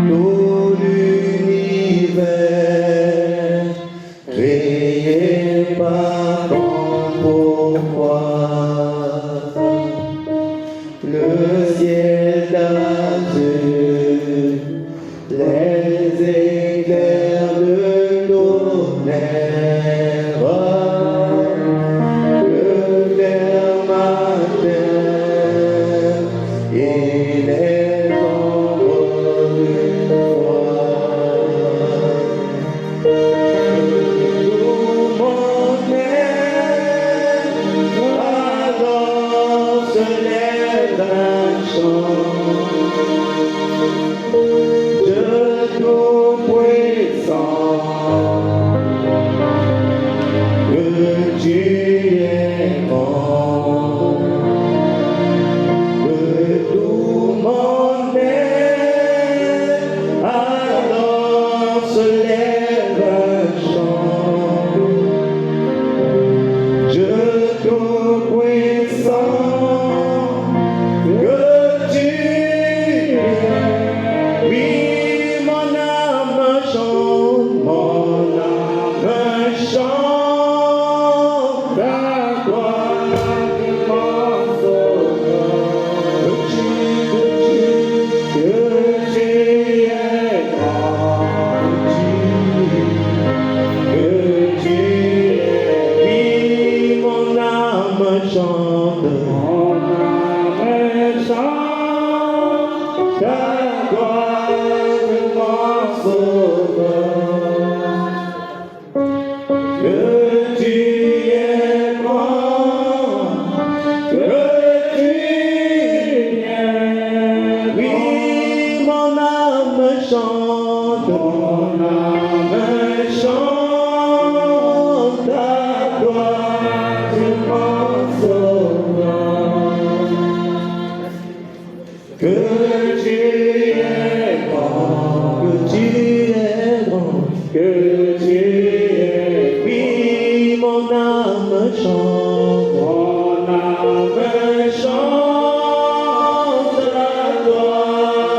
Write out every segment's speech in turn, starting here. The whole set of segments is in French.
tout l'univers, créé par ton pouvoir, le ciel d'azur, les éclairs de tonnerre, le clair matin et les ombres du soir. Tout mon être alors se lève un chant. Dieu tout-puissant, que tu es grand, que tout mon être alors se lève un chant. Dieu tout-puissant, que tu es. Oui, mon âme chante la gloire de mon sauveur. Que tu es grand, que tu es. Oui, mon âme chante la gloire de mon sauveur. Que tu es grand, que tu es. Oui, mon âme chante la gloire de mon sauveur. Que tu es grand, que tu es grand, que tu es. Oui, mon âme chante la gloire de mon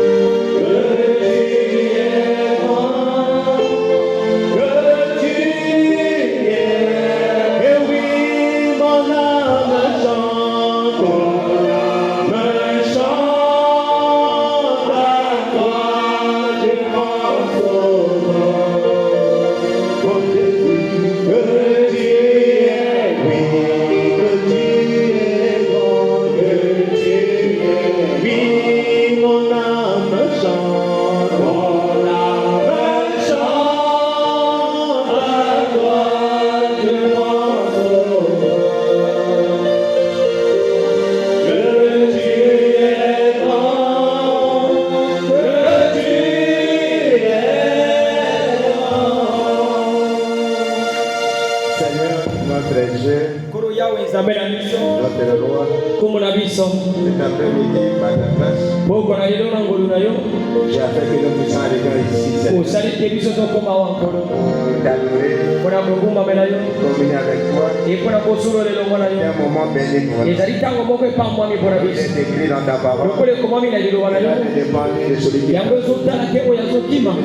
sauveur. Que tu es grand, que tu es. Et oui, mon âme chante la gloire de mon sauveur. Oh Jésus, que tu es, oui, que tu es grand, que tu es. Oui, mon âme chante la gloire de mon sauveur. Que tu es grand, que tu es grand. Seigneur, notre Dieu, notre roi, cet après-midi, par ta grâce, j'ai fait que nous puissions arriver ici, Seigneur, t'adorer, communier avec toi. C'est un moment béni pour nous. C'est écrit dans ta parole. Il va te dépendre de celui qui court.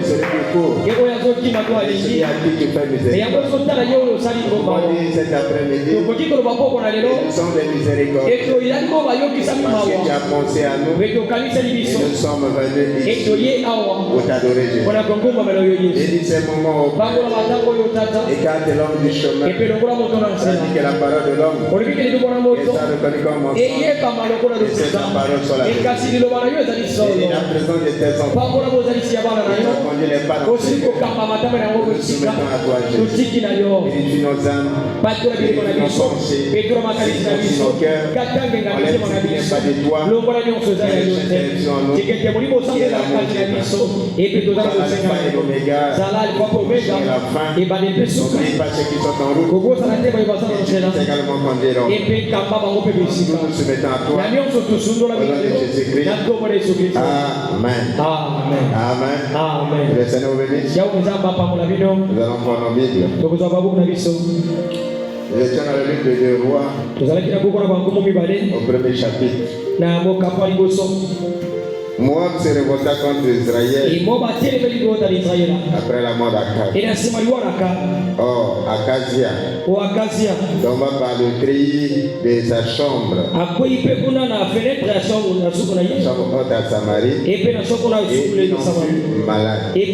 Celui qui court. Et celui à qui tu fais miséricorde. On dit cet après-midi, nous sommes des miséricordes. Parce que tu as pensé à nous. Et nous sommes venus ici pour t'adorer, Jésus. Bénis ces moments au Père. Écarte l'homme du chemin. Tandis que la parole de l'homme est ça reconnu comme mensonge. Et c'est ta parole sur la vérité. Et la présence de tes enfants, ils ont conduit les pas dans tes cœurs. Nous soumettons à toi, Jésus. Purifie nos âmes, purifie nos pensées, purifie nos cœurs. Enlève ce qui n'est pas de toi. Mets cette direction en nous, qui est la montée. Toi, l'alpha et l'oméga, la fin, N'oublie pas ceux qui sont en route. Et également conduiront. Nous nous soumettons à toi. Au nom de Jésus-Christ. Amen. Amen. Amen. Le Seigneur vous bénisse. Nous allons prendre nos Bibles. Nous étions dans le livre de 2 Rois, au premier chapitre. Moab se révolta contre Israël après la mort d'Akab. Or, Akazia tomba par le treillis de sa chambre haute à Samarie, et il en fut malade. Il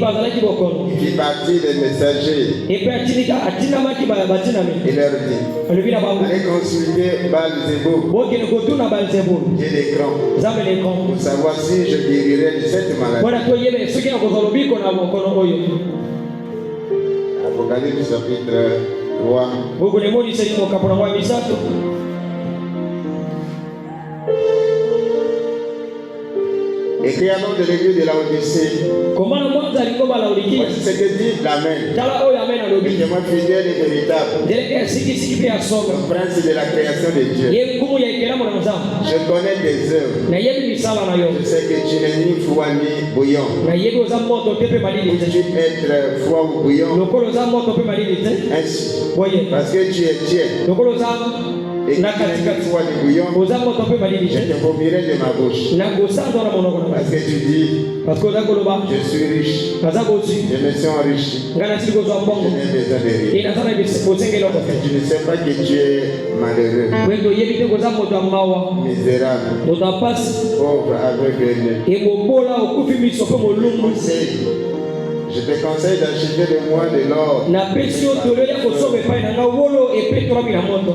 fit partie des messagers. Il leur dit: allez consulter Baal-Zéboul, Dieu des grands, pour savoir si je guérirai de cette maladie. Apocalypse chapitre 3. Écrit à nom de l'église de Laodicée. Voici ce que dit l'Amen. Témoin fidèle et véritable, le prince de la création de Dieu. Je connais tes œuvres. Je sais que tu n'es ni froid ni bouillant. Peux-tu être froid ou bouillant? Ainsi, parce que tu es tiède et que tu n'es ni froid ni bouillant, je te vomirai de ma bouche. Parce que tu dis: je suis riche, je me suis enrichi, je n'ai besoin de rien. Parce que tu ne sais pas que tu es malheureux, misérable, pauvre, aveugle. Je te conseille d'acheter de moi de l'or,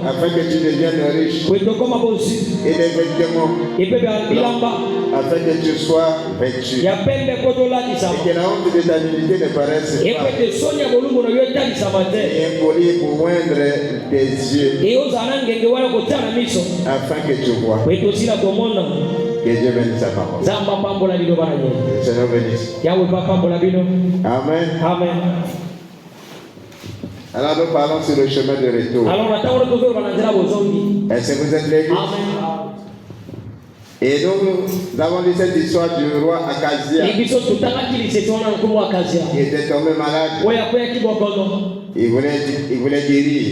afin que tu deviennes riche, et des vêtements, afin que tu sois vêtu, et que la honte de ta dignité ne paraisse pas, et un collier pour moindre tes yeux, afin que tu vois. Que Dieu bénisse sa parole. Le Seigneur bénisse. Amen. Amen. Alors nous parlons sur le chemin de retour. Est-ce que vous êtes l'église? Et nous avons lu cette histoire du roi Akazia qui était tombé malade. Il voulait guérir.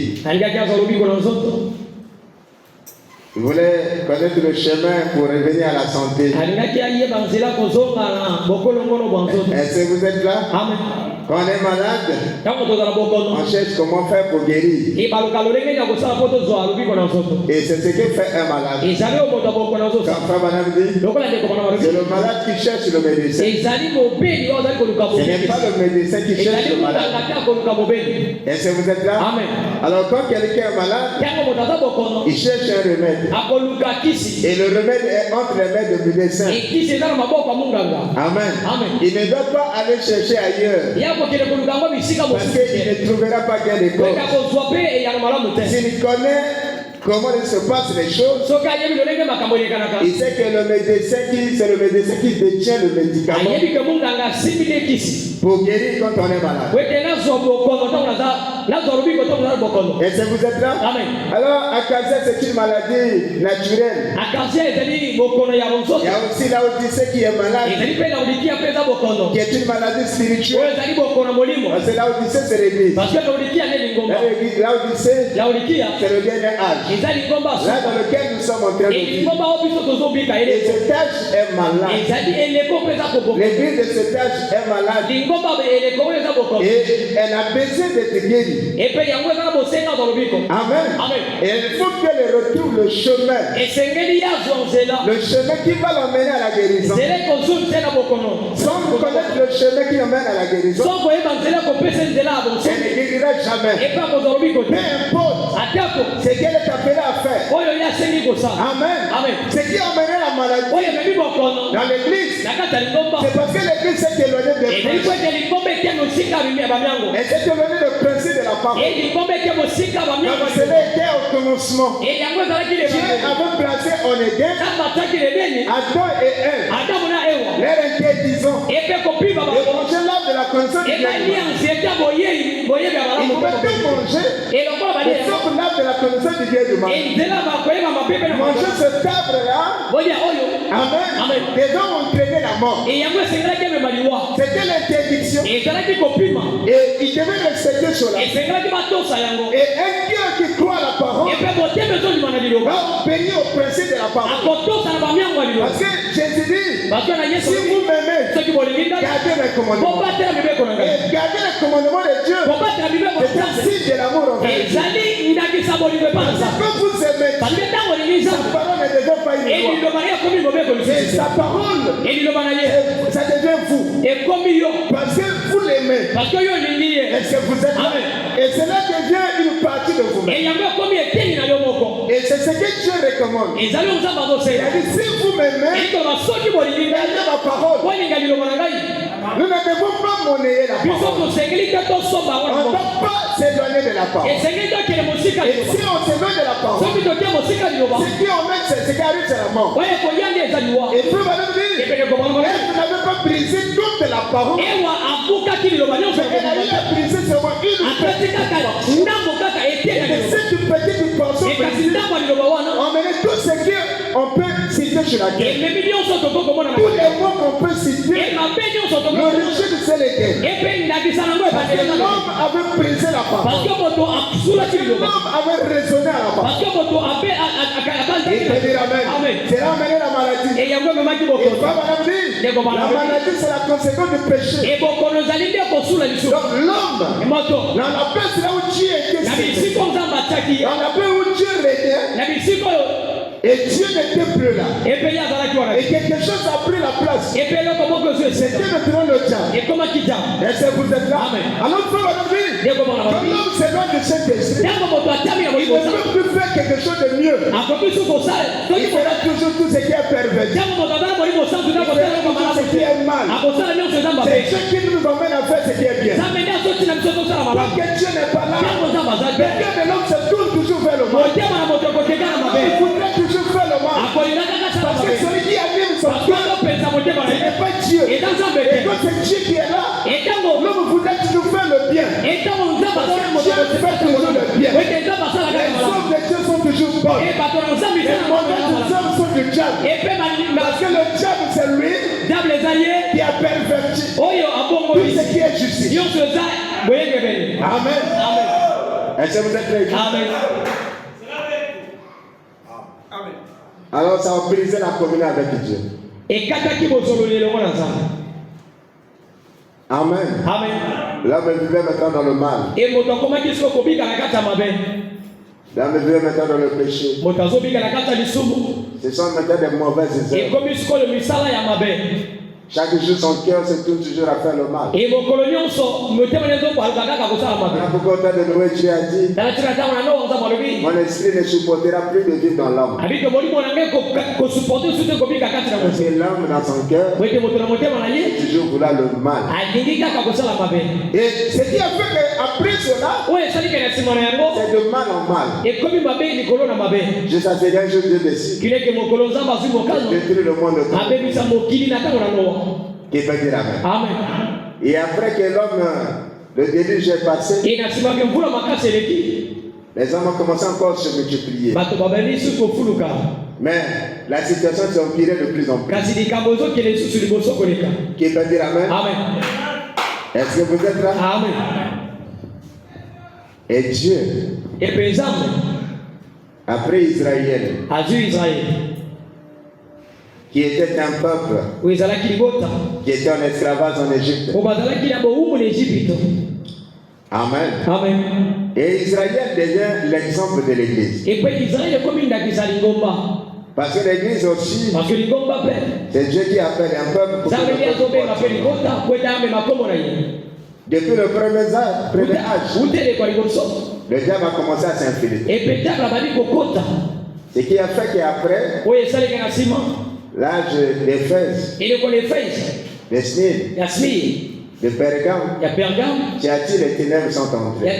Il voulait connaître le chemin pour revenir à la santé. Est-ce que vous êtes là? Amen. Quand on est malade, on cherche comment faire pour guérir. Et c'est ce que fait un malade. Quand Frère Branham dit, c'est le malade qui cherche le médecin. Ce n'est pas le médecin qui cherche le malade. Est-ce que vous êtes là? Amen. Alors quand quelqu'un est malade, il cherche un remède. Et le remède est entre les mains du médecin. Amen. Il ne doit pas aller chercher ailleurs, parce qu'il ne trouvera pas gain de cause. S'il connaît comment se passent les choses, il sait que le médecin c'est le médecin qui détient le médicament pour guérir quand on est malade. Est-ce que vous êtes là? Amen. Alors, Akazia, c'est une maladie naturelle. Il y a aussi Laodicée qui est malade, qui est une maladie spirituelle. Parce que Laodicée, c'est l'église. Laodicée, c'est le dernier âge. Là dans lequel nous sommes en train de vivre. Et cet âge est malade. L'église de cet âge est malade. Et elle a besoin d'être guérie. Amen. Et il faut qu'elle retrouve le chemin. Le chemin qui va l'emmener à la guérison. Sans connaître le chemin qui emmène à la guérison, elle ne guérira jamais. Peu importe ce qu'elle est appelée à faire. Amen. Ce qui emmène la maladie dans l'église, c'est parce que l'église s'est éloignée de Christ. Elle s'est éloignée du principe de la parole. Quand cela était au commencement, Dieu avait placé en Éden Adam et Ève. Leur interdisant et manger l'arbre de la connaissance du bien et du mal. Ils ne pouvaient pas manger sauf l'arbre de la connaissance du bien et du mal. Manger cet arbre-là, amen, les gens ont traîné la mort. C'était l'interdiction. Et ils devaient respecter cela. Et un Dieu qui croit à la parole va obéir au principe de la parole. Parce que Jésus dit, si vous m'aimez, gardez mes commandements. Et garder les commandements de Dieu, c'est un signe de l'amour envers Dieu. Quand vous aimez Dieu, sa parole ne devient pas une loi. Et sa parole, ça devient vous. Parce que vous l'aimez. Est-ce que vous êtes là? Et cela devient une partie de vous-même. Et c'est ce que Dieu recommande. Il a dit, si vous m'aimez, gardez ma parole. Nous ne devons pas monnayer la parole. On ne doit pas s'éloigner de la parole. Et si on s'éloigne de la parole, ce qui emmène, ce qui arrive, c'est la mort. Et puis, madame dit, elle n'avait pas brisé toute la parole. Elle a brisé seulement une petite portion. Et cette petite portion, on met tout ce qu'on peut citer sur la terre. Tous les mots qu'on peut citer, l'origine de cette terre. Parce que l'homme avait brisé la parole. L'homme avait raisonné à la parole. Il peut dire amen. C'est là amené la maladie. Et pas madame dit, la maladie c'est la conséquence du péché. Donc l'homme, dans la place là où Dieu était, dans la place où Dieu était, et Dieu n'était plus là. Et quelque chose a pris la place. C'était maintenant le diable. Est-ce que vous êtes là? Alors frère, madame dit, quand l'homme s'éloigne de cet esprit, il ne peut plus faire quelque chose de mieux. Il fera toujours tout ce qui est pervers. Il fera toujours ce qui est mal. C'est ce qui nous emmène à faire ce qui est bien. Tant que Dieu n'est pas là, le cœur de l'homme se tourne toujours vers le mal. Il voudrait toujours faire le mal. Parce que celui qui anime son cœur, ce n'est pas Dieu. Et quand c'est Dieu qui est là, l'homme voudrait toujours faire le bien. Parce que Dieu fait toujours le bien. Les hommes de Dieu sont toujours bonnes. Les mauvaises hommes sont du diable. Parce que le diable, c'est lui qui a perverti tout ce qui est justice. Amen. Est-ce que vous êtes là? Amen. Alors ça a brisé la communion avec Dieu. Amen. L'homme vivait maintenant dans le mal. L'homme vivait maintenant dans le péché. Ce sont maintenant des mauvaises œuvres. Chaque jour, son cœur se tourne toujours à faire le mal. Pourquoi de nouveau Dieu a dit, mon esprit ne supportera plus de vivre dans l'homme. Parce que l'homme dans son cœur, toujours vouloir le mal. Et ce qui a fait qu'après cela, c'est de mal en mal. Jusqu'à ce qu'un jour Dieu décide de détruire le monde de qui peut dire amen. Et après que l'homme, le déluge est passé, les hommes ont commencé encore à se multiplier. Mais la situation s'est empirée de plus en plus. Qui peut dire amen. Est-ce que vous êtes là? Et Dieu, après Israël, qui était un peuple qui était en esclavage en Égypte. Amen. Et Israël devient l'exemple de l'Église. Parce que l'Église aussi, c'est Dieu qui appelle un peuple pour depuis le premier âge, le diable a commencé à s'infiltrer. Ce qui a fait qu'après l'âge d'Éphèse, de Smyrne, de Pergame, Thyatire, les ténèbres sont entrées.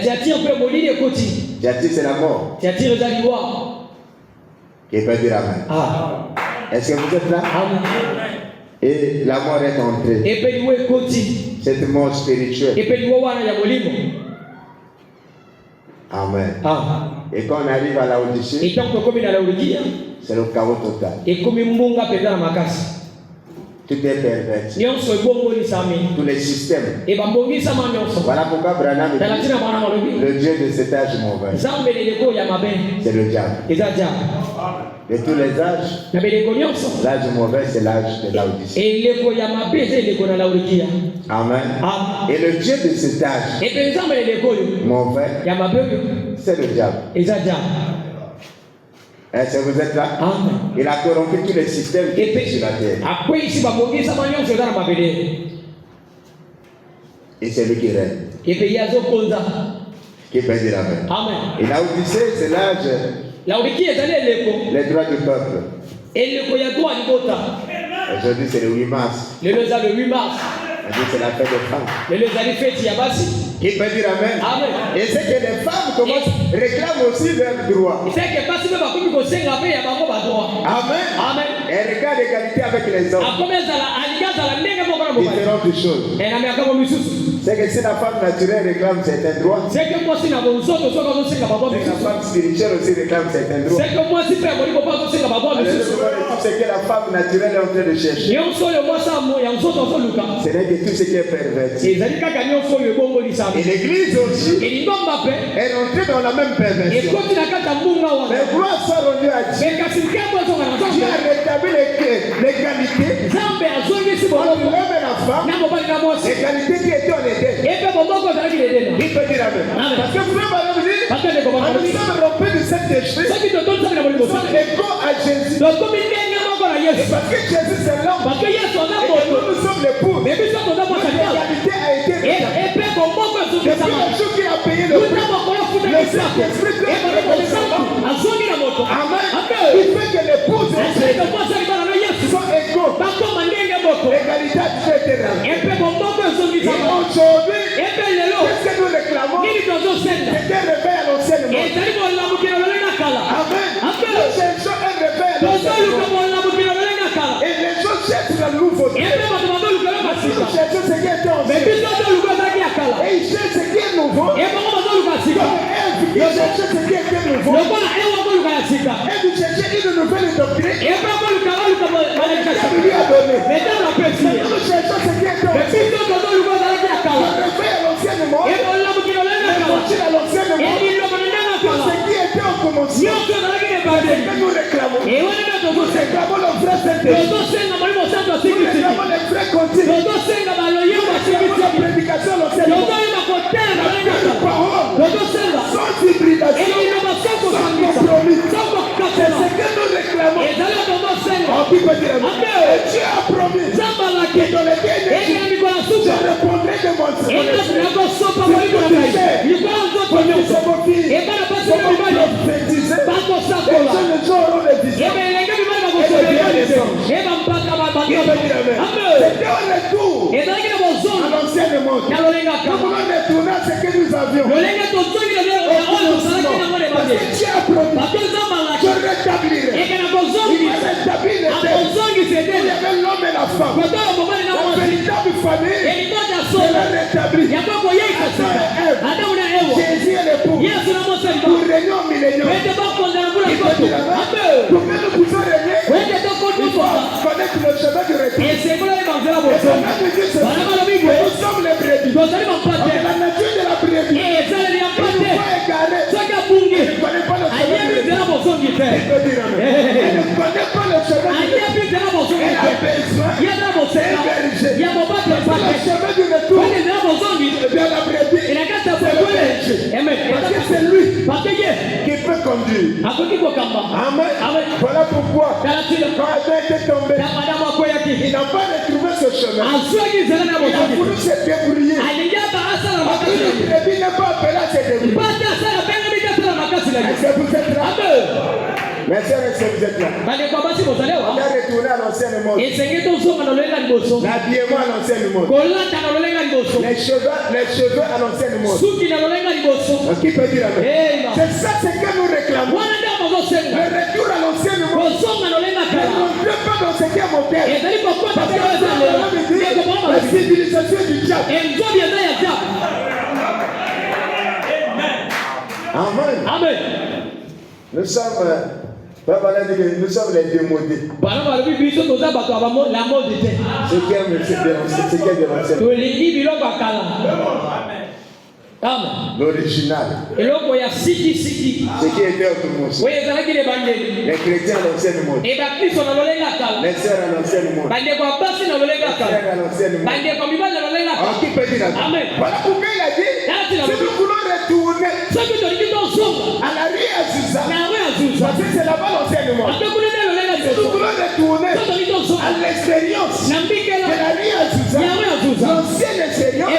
Thyatire, c'est la mort. Qui peut dire amen. Est-ce que vous êtes là? Et la mort est entrée. Cette mort spirituelle. Amen. Et quand on arrive à la Odyssée, c'est le chaos total. Tout est perverti. Tous les systèmes. Voilà pourquoi Branham dit le Dieu de cet âge mauvais. C'est le diable. De tous les âges, l'âge mauvais, c'est l'âge de la Odyssée. Amen. Et le Dieu de cet âge mauvais, c'est le diable. Est-ce que vous êtes là? Il a corrompu tous les systèmes qui étaient sur la terre. Et c'est lui qui règne. Qui peut dire Amen. Et la Odyssée, c'est l'âge. Les droits du peuple. Aujourd'hui, c'est le 8 mars. Aujourd'hui, c'est la fête des femmes. Qui peut dire Amen. Et c'est que les femmes réclament aussi leurs droits. Amen. Elles regardent l'égalité avec les hommes. Différentes choses. C'est que si la femme naturelle réclame certains droits, la femme spirituelle aussi réclame certains droits. C'est que la femme naturelle est en train de chercher. Ce n'est que tout ce qui est perverti. Et l'église aussi est rentrée dans la même perversion. Mais gloire soit rendue à Dieu. Dieu a rétabli l'égalité entre l'homme et la femme. L'égalité qui était en Éden. Il peut dire Amen. Parce que vous pouvez pas nous dire, nous sommes rompus de cet esprit. Nous sommes égaux à Jésus. Parce que Jésus c'est l'homme. Et que nous sommes l'époux. L'égalité a été rétablie. Depuis le jour qui a payé le prix, le Saint-Esprit Amen. Il fait que l'épouse sont égaux. L'égalité a toujours été rétablie. Et aujourd'hui, qu'est-ce que nous réclamons? C'est un réveil à l'ancienne mode. Amen. Nous cherchons un réveil à l'ancienne mode. Et les gens cherchent la nouveauté. Nous cherchons ce qui est ancien. Et ils cherchent ce qui est nouveau. Comme Ève qui cherchait ce qui était nouveau. Et vous cherchez une nouvelle doctrine. Et lui a donné. Nous cherchons ce qui est ancien. Le réveil à l'ancienne mode. Et l'évangile à l'ancienne mode. Ce qui était au commencement. C'est que nous réclamons. Nous réclamons le vrai Saint-Esprit. Nous réclamons les vrais consignes. Nous réclamons la prédication à l'ancienne mode. La parole. Sans hybridation. Sans compromis. C'est ce que nous réclamons. Qui peut dire Amen. Et Dieu a promis que dans les derniers jours, je répondrai de mon Seigneur. C'était un retour à l'ancienne mode. Nous voulons retourner à ce que nous avions. Parce que Dieu a promis, je rétablirai. Il va rétablir les terres. Il y avait l'homme et la femme. La véritable famille, je la rétablis. Jésus est l'époux. Pour régner au millénium. Pour que nous puissions régner, il faut connaître le chemin du retour. Et c'est nous sommes les brebis. La nature de la brebis, il ne faut égarer. Il ne connaît pas le chemin du retour. Il ne connaît pas le chemin du retour. Il a besoin d'un berger. Le chemin du retour de la brebis, c'est le berger. Parce que c'est lui qui peut conduire. Amen. Voilà pourquoi quand Adam était tombé, il n'a pas retrouvé ce chemin. Il a voulu se débrouiller. Parce que le brebis n'est pas appelé à se débrouiller. Est-ce que vous êtes là? Mes sœurs, est-ce que vous êtes là? On est retourné à l'ancienne mode. L'habillement à l'ancienne mode. Les cheveux à l'ancienne mode. Qui peut dire Amen? C'est ça ce que nous réclamons. Le retour à l'ancienne mode. Ne rentrez pas dans ce qui est moderne. Parce que la civilisation du diable. Amen. Amen. Nous sommes les démodés. C'est qui est dénoncé. L'original. Ce qui était au monde. Les chrétiens à l'ancien monde. Les sœurs à l'ancien monde. Les frères à l'ancien monde. Qui peut dire ça? Voilà pourquoi il a dit, si nous voulons retourner à la rue Azusa, parce que c'est là-bas l'ancien monde. Si nous voulons retourner à l'expérience de la rue Azusa, l'ancienne expérience, il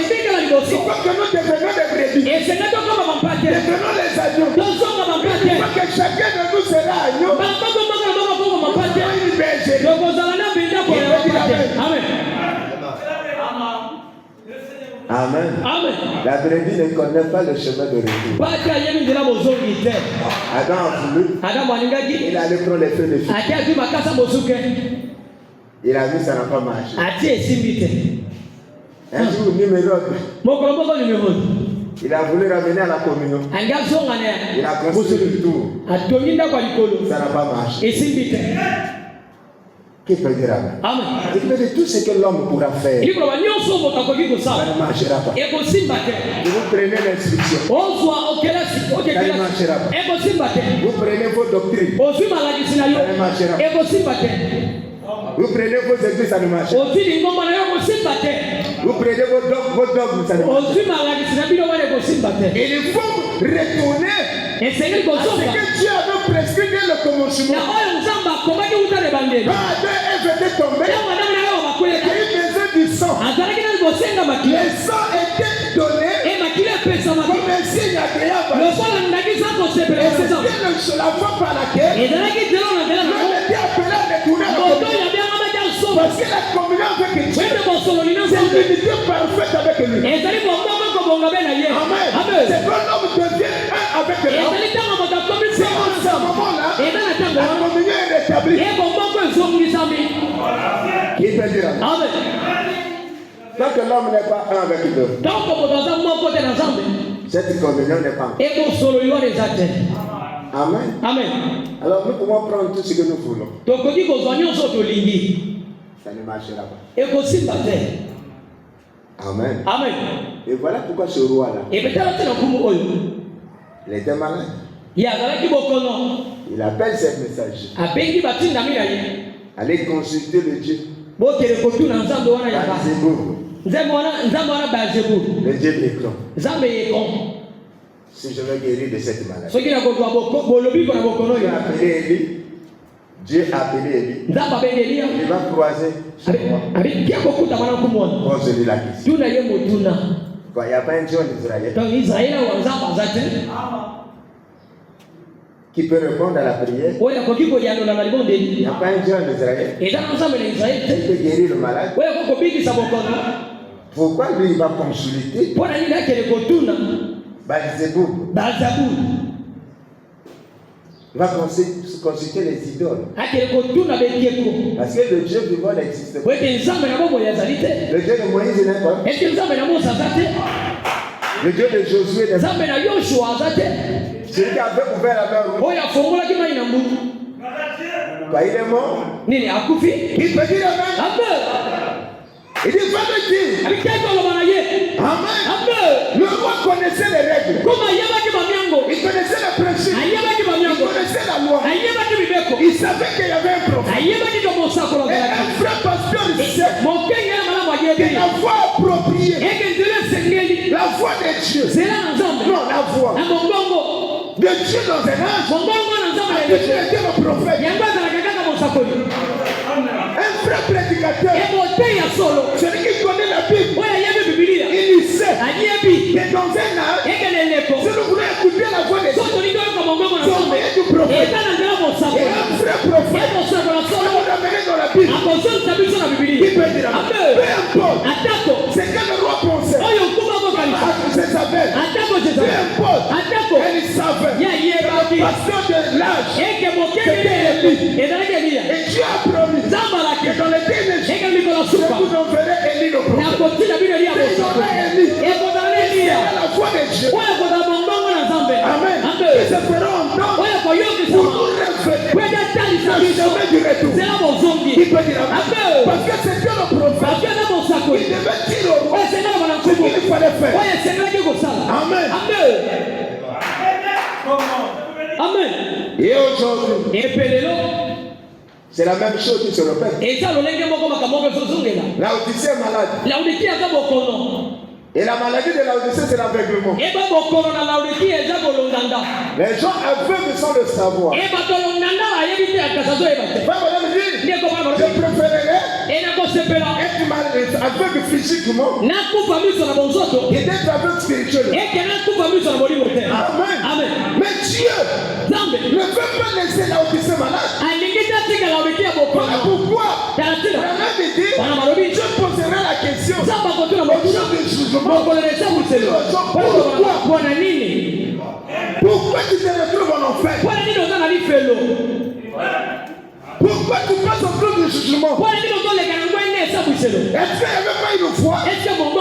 faut que nous devenions des brebis. Devenons les agneaux. Il faut que chacun de nous sera agneau. Une bergerie. Amen. Amen. La brebis ne connaît pas le chemin de retour. Adam a voulu. Il allait prendre les feux de feu. Il a vu ça n'a pas marché. Un jour, numéro 2. Il a voulu ramener à la communion. Il a construit le tour. Ça n'a pas marché. Qui peut dire amen? Il peut dire tout ce que l'homme pourra faire. Ça ne marchera pas. Et vous prenez l'instruction. Ça ne marchera pas. Vous prenez vos doctrines. Ça ne marchera pas. Vous prenez vos églises, ça ne marche pas. Vous prenez vos dogmes, ça ne marche pas. Il faut retourner à ce que Dieu avait prescrit dès le commencement. Quand Adam et Ève étaient tombés, il y a eu besoin du sang. Le sang était donné comme un signe agréable. Et c'était la voie par laquelle l'homme était appelé à retourner à la communion. Parce que la communion avec Dieu, c'est l'unité parfaite avec lui. Amen. C'est quand l'homme devient un avec l'homme. C'est en ce moment-là, la communion est rétablie. Qui peut dire amen? Tant que l'homme n'est pas un avec Dieu, cette communion n'est pas un. Amen. Amen. Alors nous pouvons prendre tout ce que nous voulons. Ça ne marchera pas. Amen. Amen. Et voilà pourquoi ce roi-là, il était malade. Il appelle ses messagers. Allez consulter le Dieu. Le Dieu Micron. Si je veux guérir de cette maladie. Dieu a appelé Élie. Il va croiser sur moi. Pose-lui la question. Il n'y a pas un Dieu en Israël qui peut répondre à la prière. Il n'y a pas un Dieu en Israël qui peut guérir le malade. Pourquoi lui il va consulter Belzéboub? Il va consulter les idoles. Parce que le Dieu vivant n'existe pas. Le Dieu de Moïse n'est pas. Le Dieu de Josué n'est pas. Celui qui avait ouvert la mer rouge. Quand il est mort, il peut dire amen. Il dit va le dire. Amen. Le roi connaissait les règles. Il connaissait les principes. Il connaissait la loi. Il savait qu'il y avait un prophète. Et un frère pasteur sait que la voie appropriée, la voie de Dieu, non la voie de Dieu dans un âge, a toujours été le prophète. Un vrai prédicateur, celui qui connaît la Bible, il sait que dans un âge, si nous voulons écouter la voix de Dieu, c'est au moyen du prophète. Et un vrai prophète, si vous l'amenez dans la Bible, il peut dire peu importe ce que le roi pensait, c'est sa veine. Peu importe, elle savait que le pasteur de l'âge, c'était Élie. Et Dieu a promis que dans les derniers jours, Dieu. Amen. Ils se feront entendre pour nous révéler le chemin du retour. Qui peut dire amen? Parce que c'est Dieu le prophète. Il devait dire au roi ce qu'il fallait faire. Amen. Amen. Et aujourd'hui, c'est la même chose qui se répète. Laodicée est malade. Et la maladie de Laodicée, c'est l'aveuglement. Les gens aveugles sans le savoir. Je préférerais être aveugle physiquement et d'être aveugle spirituellement. Amen. Mais Dieu ne veut pas laisser Laodicée malade. Voilà pourquoi Dieu posera la question au jour du jugement. Pourquoi tu te retrouves en enfer? Pourquoi tu passes au jour du jugement? Est-ce qu'il n'y avait pas une foi, un chemin pour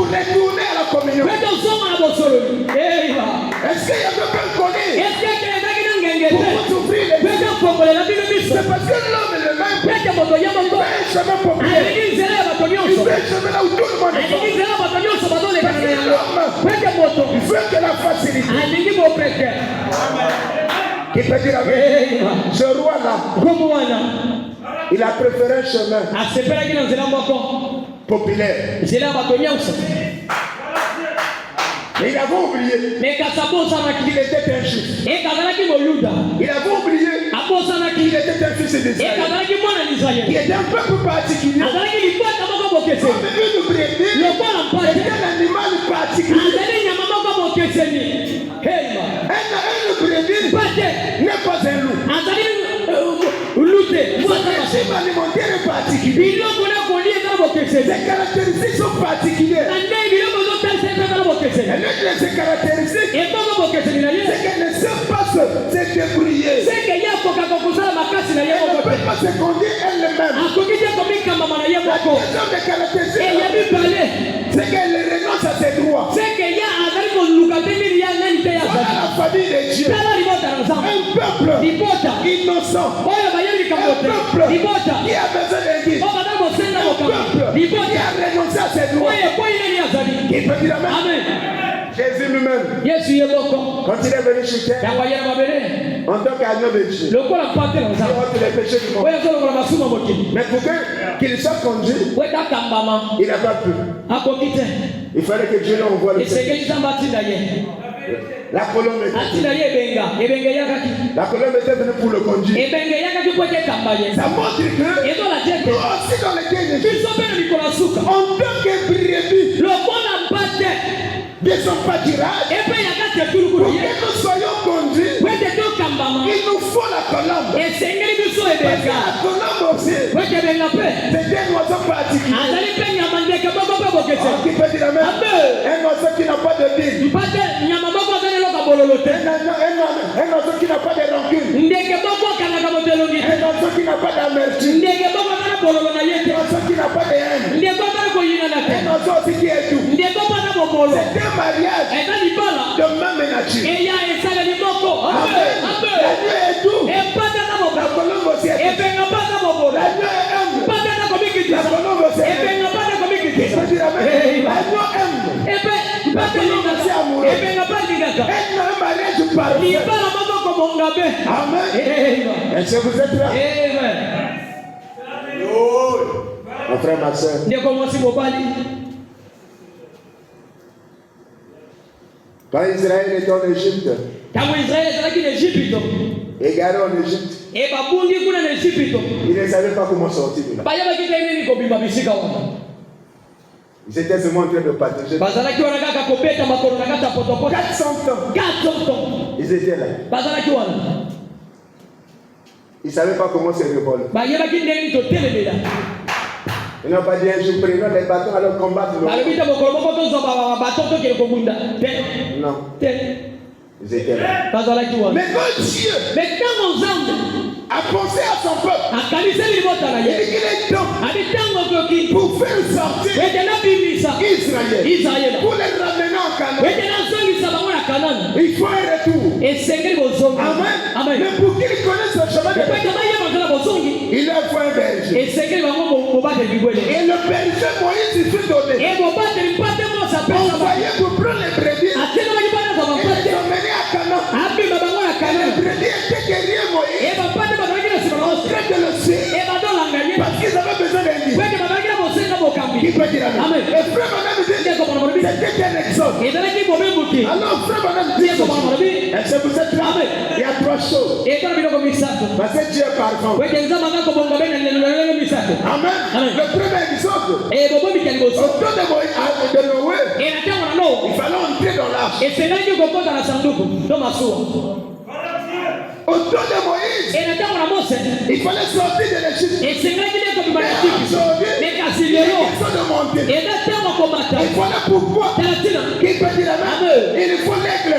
retourner à la communion? Est-ce qu'il n'y avait pas un collier pour t'ouvrir les yeux? C'est parce que l'homme est le même. Il fait un chemin pour lui. Il fait un chemin là où tout le monde est. Parce que l'homme, il veut que la facilité. Qui peut dire amen? Ce roi-là, il a préféré un chemin populaire. Mais il avait oublié qu'il était un juif. Il avait oublié qu'il était un fils d'Israël. Il était un peuple particulier. Comme une brebis était un animal particulier. Un brebis n'est pas un loup. Son régime alimentaire est particulier. Ses caractéristiques sont particulières. Et l'une de ses caractéristiques, c'est qu'elle ne sait pas se débrouiller. Elle ne peut pas se conduire elle-même. La deuxième des caractéristiques, c'est qu'elle renonce à ses droits. Voilà la famille de Dieu. Un peuple innocent. Un peuple qui a besoin d'un guide. Un peuple qui a renoncé à ses droits. Qui peut dire amen? Jésus lui-même, quand il est venu sur terre, en tant qu'agneau de Dieu, il ôte les péchés du monde. Mais pour qu'il soit conduit, il n'a pas pu. Il fallait que Dieu l'envoie le Seigneur. La colombe était venue pour le conduire. Ça montre que nous aussi dans les derniers jours, en tant que brebis de son pâturage, pour que nous soyons conduits, il nous faut la colombe. Parce que la colombe aussi, c'est un oiseau particulier. Qui peut dire amen? Un oiseau qui n'a pas de bille. Un oiseau qui n'a pas de rancune. Un oiseau qui n'a pas d'amertume. Un oiseau qui n'a pas de haine. Un oiseau aussi qui est doux. C'est un mariage de même nature. Amen. La nuit est doux. La colombe aussi est doux. La nuit est humble. La colombe aussi est humble. Je veux dire amen. L'agneau aime. La colombe aussi est amoureuse. Un mariage parfait. Amen. Est-ce que vous êtes là? Mon frère, ma soeur. Quand Israël était en Égypte, égaré en Égypte, il ne savait pas comment sortir de là. Ils étaient seulement en train de partager. 400 ans. Ils étaient là. Ils ne savaient pas comment se révoler. Ils n'ont pas dit un jour prenons les bâtons alors combattre le non. Ils étaient là. Mais quand Dieu a pensé à son peuple. Il dit qu'il est temps pour faire sortir Israël, pour les ramener en Canaan. Il faut un retour. Amen. Mais pour qu'il connaisse le chemin de il a fait un berger. Et le berger Moïse il fut donné. Envoyé pour prendre les brebis. Et les emmener à Canaan. Les brebis étaient derrière Moïse. En train de le suivre. Parce qu'ils avaient besoin d'un livre. Qui peut dire amen. Et frère Madame dit c'était un exode. Alors frère Madame dit et c'est pour cette là il y a trois choses. Parce que Dieu est parfait. Amen. Le premier exode. Au temps de Noé, il fallait entrer dans l'arche. Au temps de Moïse, il fallait sortir de l'Égypte. Mais aujourd'hui, ils sont de monter. Il fallait pourquoi? Qui peut dire amen? Il faut l'aigle.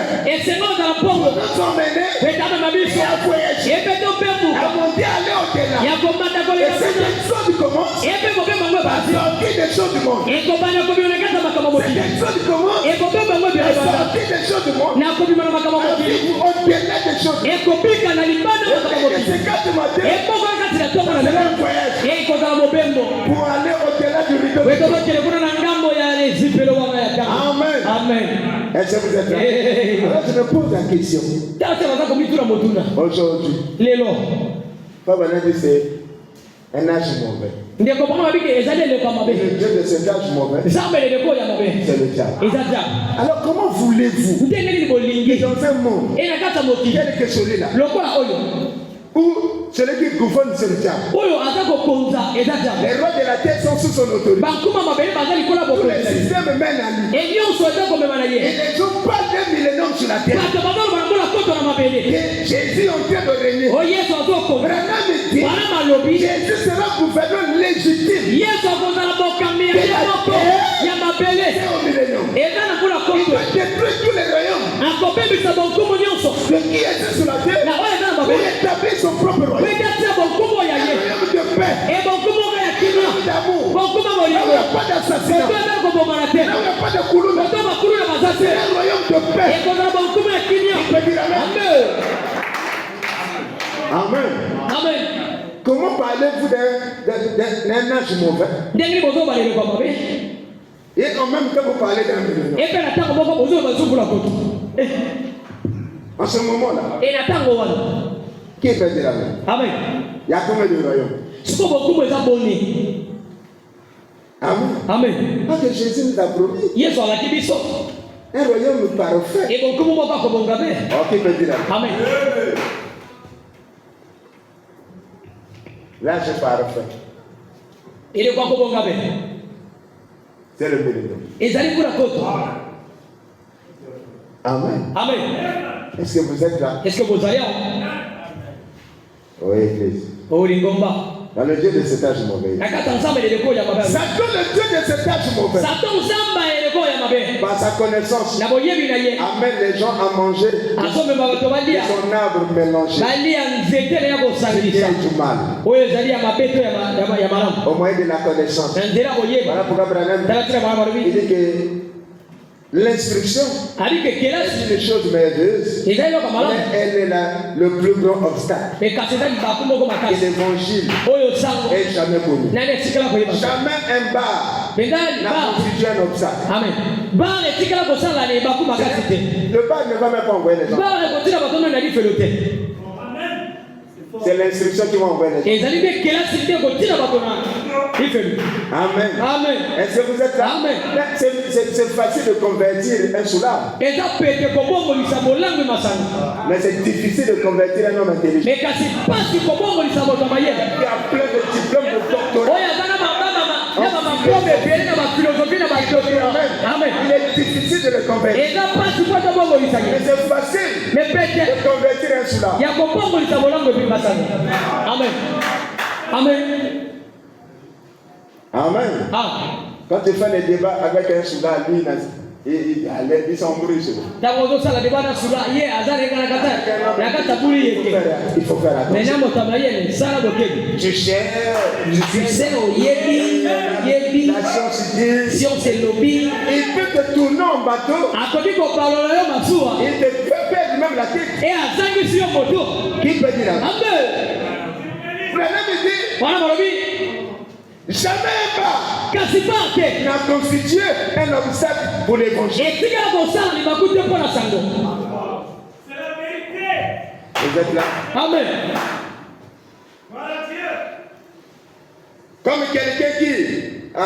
Pour nous emmener et à voyager. À monter, aller au-delà. Et cette exode commence à sortir des choses du monde. Cette exode commence à sortir des choses du monde. À vivre au-delà des choses du monde. Et c'est 4 matins, c'est un voyage pour aller au-delà du rideau. Amen. Est-ce que vous êtes là? Alors je me pose la question. Aujourd'hui, Papa dit c'est un âge mauvais. Le Dieu de cet âge mauvais, c'est le diable. Alors comment voulez-vous que dans un monde tel que celui-là, où celui qui gouverne c'est le diable, les rois de la terre sont sous son autorité, tous les systèmes mènent à lui, et les gens parlent d'un millénaire sur la terre, et Jésus est en train de régner. Branham dit Jésus sera gouverneur légitime de la terre et au millénaire. Il va détruire tous les royaumes de qui était sur la terre pour établir son propre royaume. Un royaume de paix, un royaume d'amour, là où il n'y a pas d'assassinat, là où il n'y a pas de couloir, c'est un royaume de paix. Amen. Amen. Comment parlez-vous d'un âge mauvais? Et en même temps vous parlez d'un millénaire. En ce moment-là, qui peut dire amen? Amen. Il y a combien de royaumes? Amen. Amen. Parce que Jésus nous a promis un royaume parfait. Qui peut dire amen? Amen. Là, c'est parfait. C'est le millénaire. Amen. Amen. Est-ce que vous êtes là? Est-ce que vous allez? Oui, Église. Dans le Dieu de cet âge mauvais. Satan, le Dieu de cet âge mauvais. Par sa connaissance, amène les gens à manger de son arbre mélangé. Du mal. Au moyen de la connaissance. Voilà pourquoi Branham il dit que l'instruction est une chose merveilleuse, mais elle est le plus grand obstacle. Et l'évangile est jamais connu. Jamais un bar n'a constitué un obstacle. Amen. Le bar ne va même pas envoyer les gens. C'est l'instruction qui va envoyer les gens. Amen. Amen. Est-ce que vous êtes là? Amen. C'est facile de convertir un soulard. Mais c'est difficile de convertir un homme intelligent. Il y a plein de diplômes de doctorat. Amen. Il est difficile de le convertir. Mais c'est facile de convertir un soulard. Amen. Amen. Amen. Quand tu fais les débats avec un soulard, lui, Ils sont mourus. Il faut faire attention. Tu sais, si on s'est lobby, il peut te tourner en bateau. Il te fait perdre même la tête. Qui peut dire Amen. Jamais pas n'a constitué un obstacle pour l'évangile. C'est la vérité. Vous êtes là? Amen. Comme quelqu'un qui a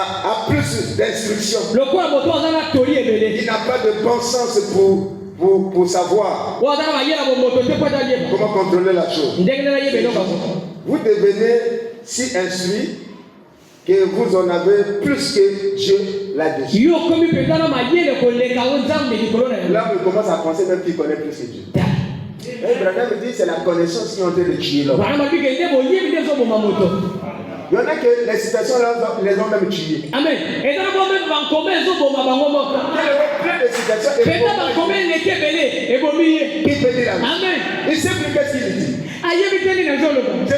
plus d'instructions. Il n'a pas de bon sens pour savoir comment contrôler la chose. Vous devenez si instruit que vous en avez plus que Dieu là-dessus. Là, on commence à penser même qu'il connaît plus que Dieu. Abraham dit c'est la connaissance qui est en train de tuer l'homme. Il y en a que les citations là, les ont même tués. Amen. Plein de citations. Qui peut dire Amen. Il sait plus qu'est-ce qu'il dit. Je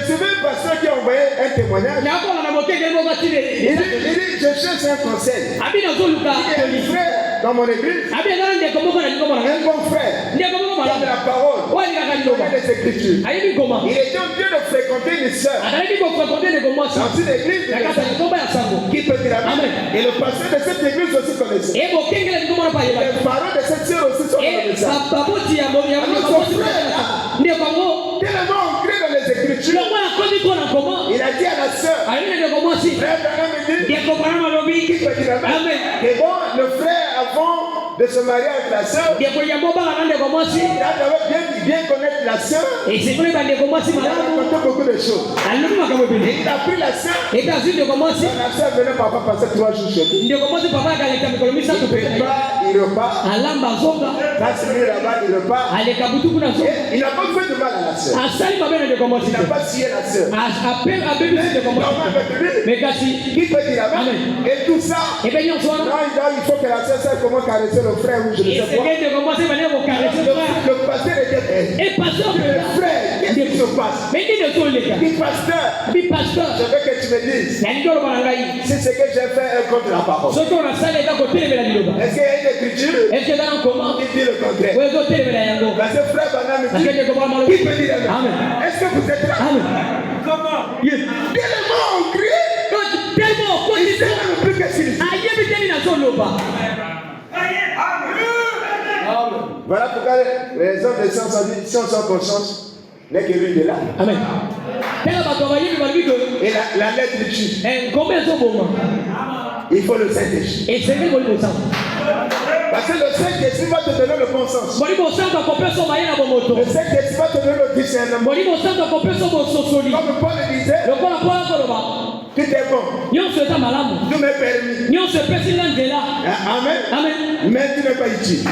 suis même pasteur qui a envoyé un témoignage. Il dit, je cherche un conseil. Il y a un frère dans mon église. Un bon frère. Qui a de la parole. Qui a des écritures. Il était en train de fréquenter une sœur. Dans une église. Qui peut dire Amen. Et le pasteur de cette église aussi connaissait. Les parents de cette sœur aussi sont connaissants. Tellement ancré dans les écritures. Il a dit à la sœur, frère Branham dit, que bon, le frère avant de se marier avec la sœur, il a bien connaître la sœur. Il a raconté beaucoup de choses. Et il a pris la sœur. La sœur venait parfois passer 3 jours chez lui. Il repart. Passe lui là-bas, il repart. Il n'a pas fait de mal à la sœur. Il n'a pas scié la sœur. Qui peut dire Amen? Et tout ça, il faut que la sœur sache comment caresser le frère ou je ne sais quoi. Le pasteur était prêt. Le frère, qu'est-ce qui se passe? Pasteur, je veux que tu me dises c'est ce que j'ai fait contre la parole. Est-ce qu'il y a une écriture qui dit le contraire? Parce que frère Branham dit, qui peut dire Amen? Est-ce que vous êtes là? Comment? Tellement ancré. Il sait même plus que s'il dit. Voilà pourquoi les hommes de science ont dit, si on sent conscience, n'est que lui de là. Amen. Et la lettre tue. Il faut le Saint-Esprit. Parce que le Saint-Esprit va te donner le bon sens. Le Saint-Esprit va te donner le discernement. Comme Paul disait, tout est bon. Tout m'est permis. Amen. Mais tu n'es pas utile.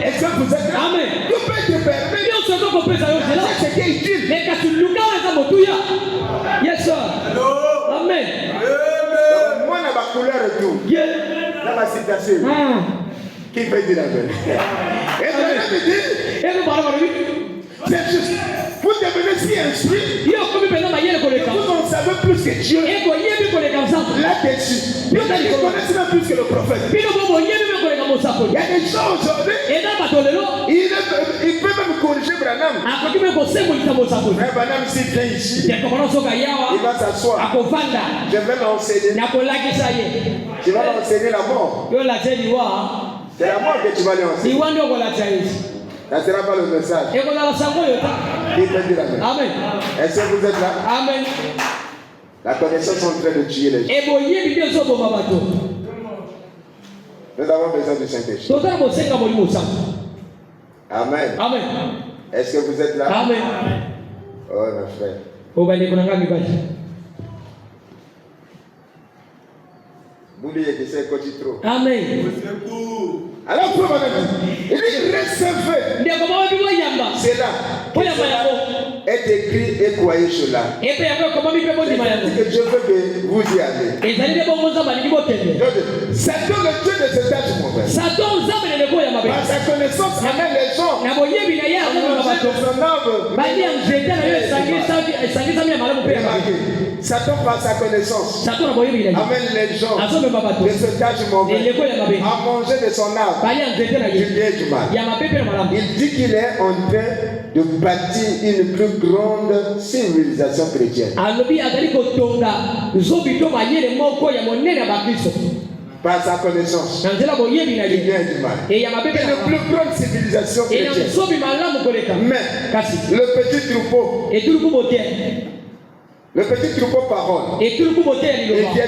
Est-ce que vous êtes là? Amen. Tout peut te permettre. C'est ce qui est utile. Yes, sir. Amen. Moi, on a ma couleur et tout. Dans ma citation. Qui peut dire la vérité? Et je vais c'est juste. Vous devenez si instruit. Vous en savez plus que Dieu. Là-dessus. Vous connaissez même plus que le prophète. Il y a des gens aujourd'hui. Il peut même corriger Branham. Frère Branham, s'il vient ici, il va s'asseoir. Je vais l'enseigner. Tu vas l'enseigner la mort. C'est la mort que tu vas lui enseigner. Ça ne sera pas le message. Qui peut dire Amen? Amen. Est-ce que vous êtes là? Amen. La connaissance est en train de tuer les gens. Nous avons besoin du Saint-Esprit. Amen. Amen. Est-ce que vous êtes là? Amen. Oh, mes frères. Vous dites que c'est trop. Amen. Alors, il dit recevez. C'est là. Et est écrit et croyez cela. Que Dieu veut que vous y allez. Satan, le Dieu de cet âge mauvais, par sa connaissance, amène les gens à manger de son arbre. Satan, par sa connaissance, amène les gens de cet âge mauvais à manger de son arbre, du bien et du mal. Il dit qu'il est en train de bâtir une plus grande civilisation chrétienne. Par sa connaissance, du bien et du mal. Une plus grande civilisation chrétienne. Mais le petit troupeau, parole, et vient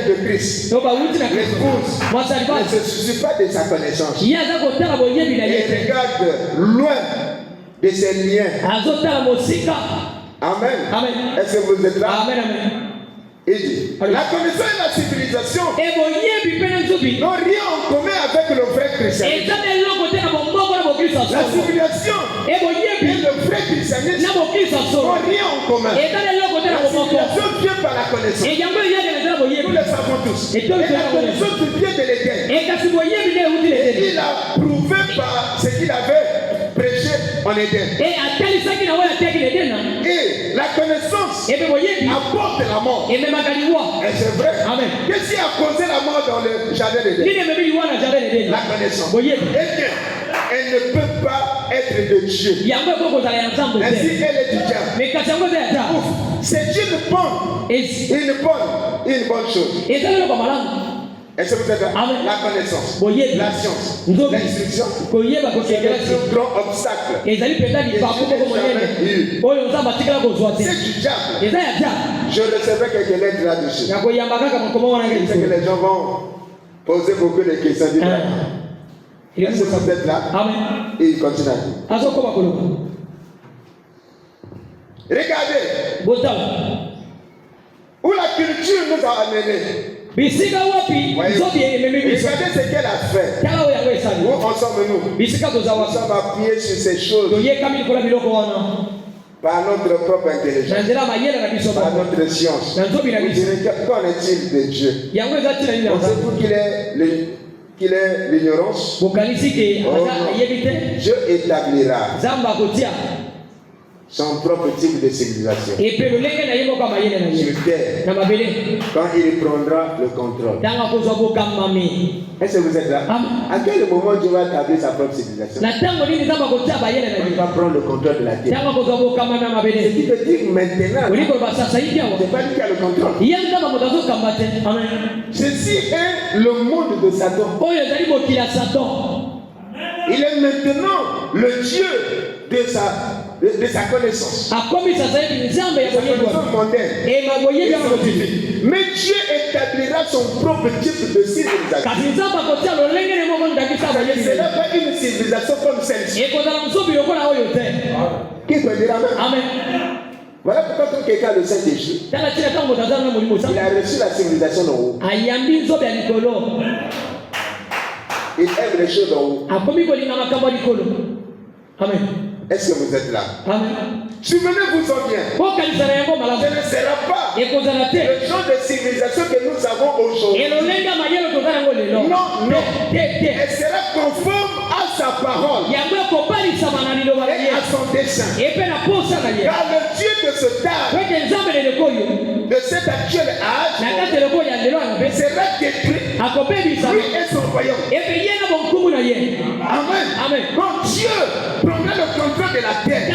de Christ. L'épouse ne se soucie pas de sa connaissance. Et regarde loin de ses liens. Amen. Est-ce que vous êtes là? Amen. Il dit, la connaissance et la civilisation n'ont rien en commun avec le vrai christianisme. La civilisation et le vrai christianisme n'ont rien en commun. La civilisation vient par la connaissance. Nous le savons tous. Et la connaissance vient de l'Éden. Et il a prouvé par ce qu'il avait prêché en Éden. Et la connaissance apporte la mort. Et c'est vrai. Qu'est-ce qui a causé la mort dans le jardin d'Éden? La connaissance. Eh bien, elle ne peut pas être de Dieu. Ainsi, elle est du diable. C'est une bonne chose. Est-ce que vous êtes là? La connaissance, la science, l'instruction, c'est le plus grand obstacle. C'est du diable. Je recevais quelques lettres là-dessus. Je sais que les gens vont poser beaucoup de questions. Est-ce que vous êtes là? Et il continue à dire. Regardez où la culture nous a amenés. Regardez ce qu'elle a fait. Où en sommes-nous? Nous sommes appuyés sur ces choses par notre propre intelligence, par notre science. Qu'en est-il de Dieu? Pensez-vous qu'il est l'ignorance? Dieu établira son propre type de civilisation sur terre quand il prendra le contrôle. Est-ce que vous êtes là? À quel moment Dieu va établir sa propre civilisation? Il va prendre le contrôle de la terre. Ce qui veut dire maintenant, c'est pas lui qui a le contrôle. Ceci est le monde de Satan. Il est maintenant le Dieu de sa connaissance. Mais Dieu établira son propre type de civilisation. Ce n'est pas une civilisation comme celle-ci. Qui peut dire amen? Voilà pourquoi quand quelqu'un a le Saint-Esprit, il a reçu la civilisation d'en haut. Il aime les choses d'en haut. Amen. Est-ce que vous êtes là? Souvenez-vous-en bien. Ce ne sera pas le genre de civilisation que nous avons aujourd'hui. Non. Elle sera conforme à sa parole et à son dessein. Car le Dieu de ce temps, de cet actuel âge, sera détruit, lui et son royaume. Amen. Donc Dieu prendra le contrôle de la terre.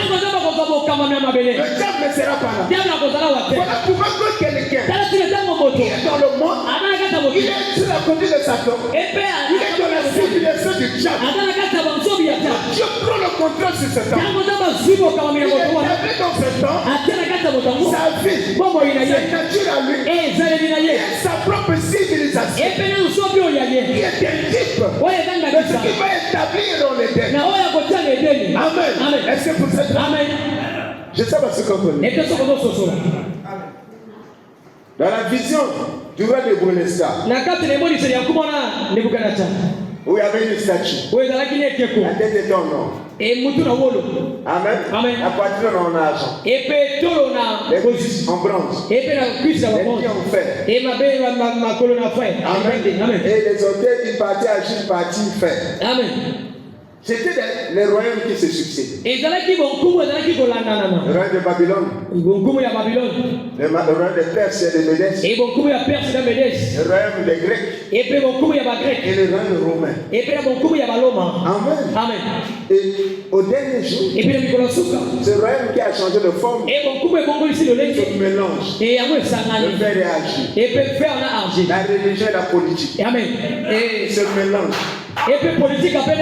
Le diable ne sera pas là. Voilà pourquoi quelqu'un qui est dans le monde, il est sous la conduite de Satan. Il est dans la civilisation du diable. Dieu prend le contrôle sur ce temps. Il est établi dans ce temps sa vie, sa nature à lui, et sa propre civilisation. Qui est un type de ce qui va établir dans l'Éden. Amen. Est-ce que vous êtes là? Je sais pas ce qu'on connaît. Dans la vision du roi de Brunesta, où il y avait une statue, la tête était en or. Et mutu na wolo. Amen. Amen. La poitrine en argent. Et puis tolo na Les cuisses en bronze. et puis la cuisse na Les bronze. pieds en fer. Et ma colonne en fer. Amen. Amen. Et les orteils, une partie argile, une partie fer. Amen. C'était les royaumes qui se succédaient. Et dans la qui vont couper, dans la qui vont la nana. Le royaume de Babylone. Ils vont couper à Babylone. Le royaume de Perse et de Médès. Et ils vont couper à Perse et à Médès. Le royaume des Grecs. Et puis ils vont couper à Grec. Et le royaume romain. Et puis ils vont couper à Loma. Amen. Amen. Et au dernier jour, Et puis le Nicolas Souka. ce royaume qui a changé de forme, Et ils vont couper ici le lait. se mélange. Et à moi ça Le fer et argile. et puis faire un argile. La religion et la politique. Amen. Et Se mélange. puis politique appelle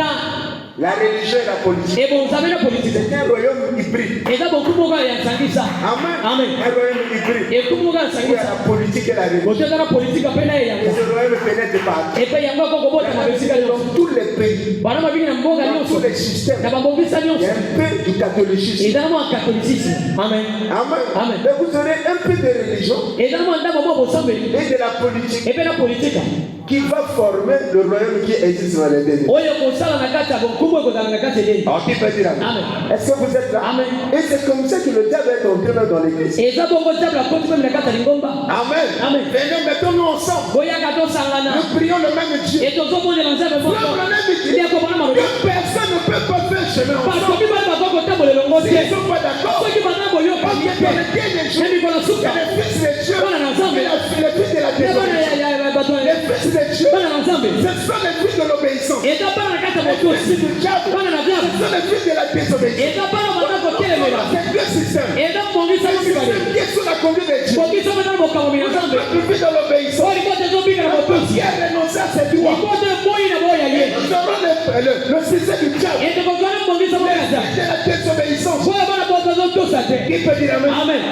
La religion et la politique. et bon ça veut la politique. C'est un royaume hybride. Et ça beaucoup de gens y a sangi ça. Amen. Amen. Un royaume hybride. Et tout le monde a Il sangi y a ça. la politique et la religion. Côté de la politique appelle Et ya. ce royaume pénètre partout. Et puis yango ko ko bota mabesika yo. Dans tous les pays, Bana mabiki na mboga dans tous nyonso. les systèmes, Na bambongisa il y nyonso. a un peu du catholicisme. Et dans mon catholicisme. Amen. Amen. Amen. Mais vous aurez un peu de religion Et dans mon ndamo mo bosambeli. et de la politique Et puis la politique. qui va former le royaume qui existe dans les derniers. Oyo ko sala na kati ya bokubo ko na kati de. Alors, qui peut dire amen? Amen. Est-ce que vous êtes là? Amen. Et c'est comme ça que le diable est entré dans l'église. Et ça bongo tabla ko tu même na kati ya lingomba. Amen. Amen. Venez, mettons-nous ensemble. Boya ka to sangana. Nous prions le même Dieu. Et to zo mo de lanza me mo. Frère, le même Dieu. Dia ko bana mabe. Que personne ne peut pas faire chemin Parce ensemble. que bana ko tabole longo S'ils te. ne sont pas d'accord, Ceux qui bana boyo ko parce que dans les derniers jours, Nemi ko na il y suka. a les fils de Dieu Bana na nzambe. et les fils de la Ya bana désobéissance. ya bato. Les fils de Dieu, Bana na nzambe. ce sont les fils de l'obéissance. Et ta bana na kati ya Les boto. fils du diable, Bana na ce diable. sont les fils de la désobéissance. Et ta bana bana ko telemela. C'est deux systèmes. Et dans mon vie ça Le me va. système qui est sous la conduite de Dieu. Boki so bana boka mo mina nzambe. Le fils de l'obéissance. Ori ko te zo bika na boto. Qui a renoncé à ses droits. Ko te boyi na boya ye. Nous aurons le système du diable. Et te ko kana mo bisa mo Les kaza. fils de la désobéissance. Boya bana boto zo to sa te. Qui peut dire amen? Amen.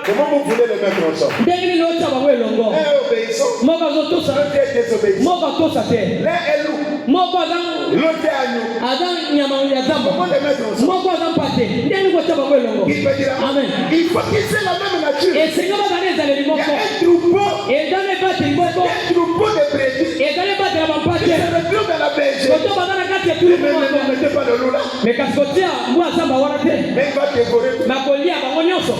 Comment vous voulez le mettre ensemble? Ndenge ni lo chaba we longo. Un est obéissant, Moko zo to sa. l'autre est désobéissant. Moko to sa te. L'un est loup, Moko azan l'autre est agneau. azan nyama ya zambo. Comment les mettre ensemble? Moko azan pate. Ndenge ko chaba we longo. Il peut dire amen. Amen. Il faut qu'ils aient la même nature. Et Seigneur va donner les Il y moko. a un troupeau, Et dans les battes moko. un troupeau de brebis. Et dans les battes la Ils bampate. se retrouvent dans la bergerie. Koto bazana kati ya tulu Mais ne moko. mettez pas le loup là. Mais kasi kotia mwa zamba wana te. Mais il va dévorer tout. Makolia bango nyonso.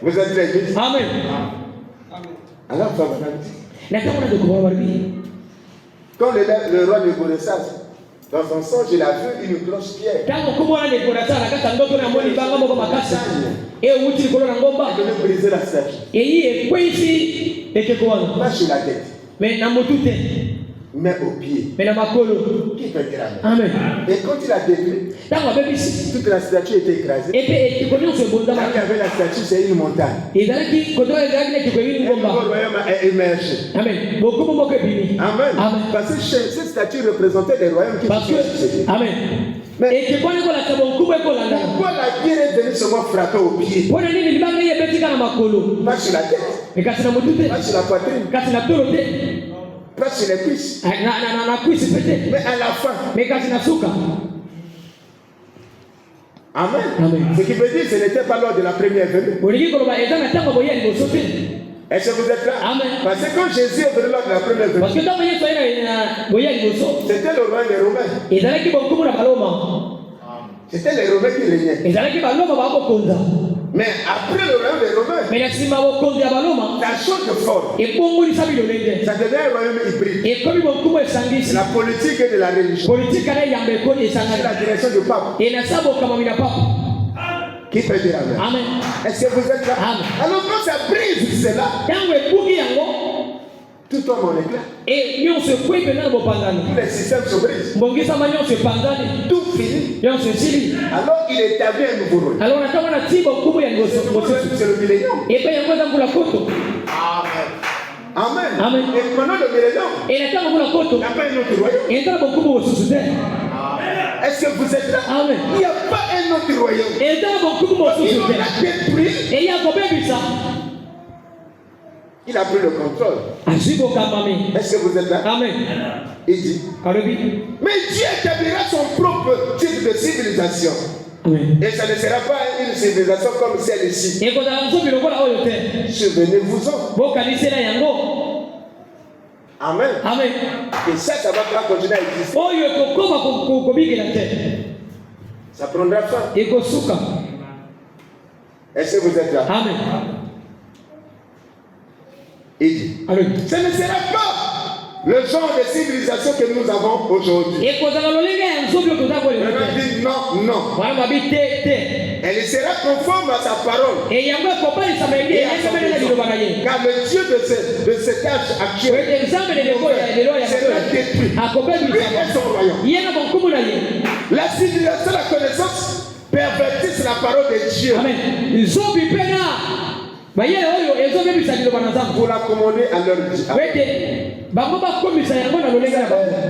Vous êtes l'église. Amen. Alors, frère, madame, Nataka na doko barbi. quand le roi Nebuchadnezzar, dans son songe, il a vu une cloche pierre. Tango kumwana ne konata na kata ndoto na moni banga moko makasa. E uti kolo na ngomba. Il venait briser la statue. E yi e kwisi eke kwa. Pas sur la tête, Mais na motute. mais au pied. Mais na makolo. Qui peut dire amen? Amen. Et quand il a détruit, Tango abebisi. toute la statue était écrasée. E pe e konyo se bonda Là où il y ma. avait la statue, c'est une montagne. E dalaki koto e dalaki ne kweyi Et le nouveau ngomba. royaume a émergé. Amen. Bokumo moko bimi. Amen. Amen. Parce que cette statue représentait des royaumes qui Parce se que succédaient. Amen. Mais E kekwane ko la tabo kubo ko la ndana. pourquoi la pierre est venue seulement frapper au pied? Pona nini libanga ye betika na makolo. Pas sur la tête, E kasi na motute. pas sur la poitrine, Kasi na tolo te. pas sur les cuisses. Na kwisi pete. Mais à la fin, Mais kasi na suka. amen. Amen. Ce qui veut dire que ce n'était pas lors de la première venue. Olingi koloba eza na tango boye liboso te. Est-ce que vous êtes là? Amen. Parce que quand Jésus est venu lors de la première venue, Parce que tango yesu ayina na boye liboso. c'était le roi des Romains. Ezalaki bonkumu na baloma. C'était les Romains qui régnaient. Ezalaki baloma bakokonza. Mais après le royaume des Romains, Mais na nsima bokonzi ya baloma. ça change de forme. Ebongolisa bilolenge. Ça devient un royaume hybride. Ekomi bonkumu esangisi. La politique et de la religion. Politique na yamba ekoni C'est la esangana. direction du pape. Enasaboka mamina papa. Qui peut dire amen? Amen. Est-ce que vous êtes là? Amen. Alors quand ça brise cela, Tango ebuki yango. tout tombe en éclat. E nyonso ekwepe na bopandani. Tous les systèmes se brisent. Mbongisama nyonso epandani. Tout finit. Nyonso esili. Alors il établit un nouveau royaume. Alors natango na ti bonkumu ya liboso. C'est le millénium. Epe yango eza mbula koto. Amen. Amen. Et pendant le millénium, Et na tango mbula koto. il n'y a pas un autre royaume. Eza bonkumu mosusu te. Est-ce que vous êtes là? Amen. Il n'y a pas un autre royaume. Eza bonkumu Il mosusu en te. a détruit. Et ya kobebisa. Il a pris le contrôle. Azwi bokamami. Est-ce que vous êtes là? Amen. Il dit, Alobi. mais Dieu établira son propre type de civilisation. Amen. Et ça ne sera pas une civilisation comme celle-ci. Ekozala nzobi lokola oyo te. Souvenez-vous-en. Bokanisela yango. Amen. Amen. Et ça va continuer à exister. Oh, yo kokoma kobiki la terre. Ça prendra fin. Et kosuka. Est-ce que vous êtes là? Amen. Il dit. Alors, ce ne sera pas le genre de civilisation que nous avons aujourd'hui. Maintenant, dit non, non. Elle sera conforme à sa parole. Et à car le Dieu de cet âge actuel sera détruit. Lui et son royaume. La civilisation, la connaissance pervertissent la parole de Dieu. Amen. Pour l'accommoder à leur vie. Dans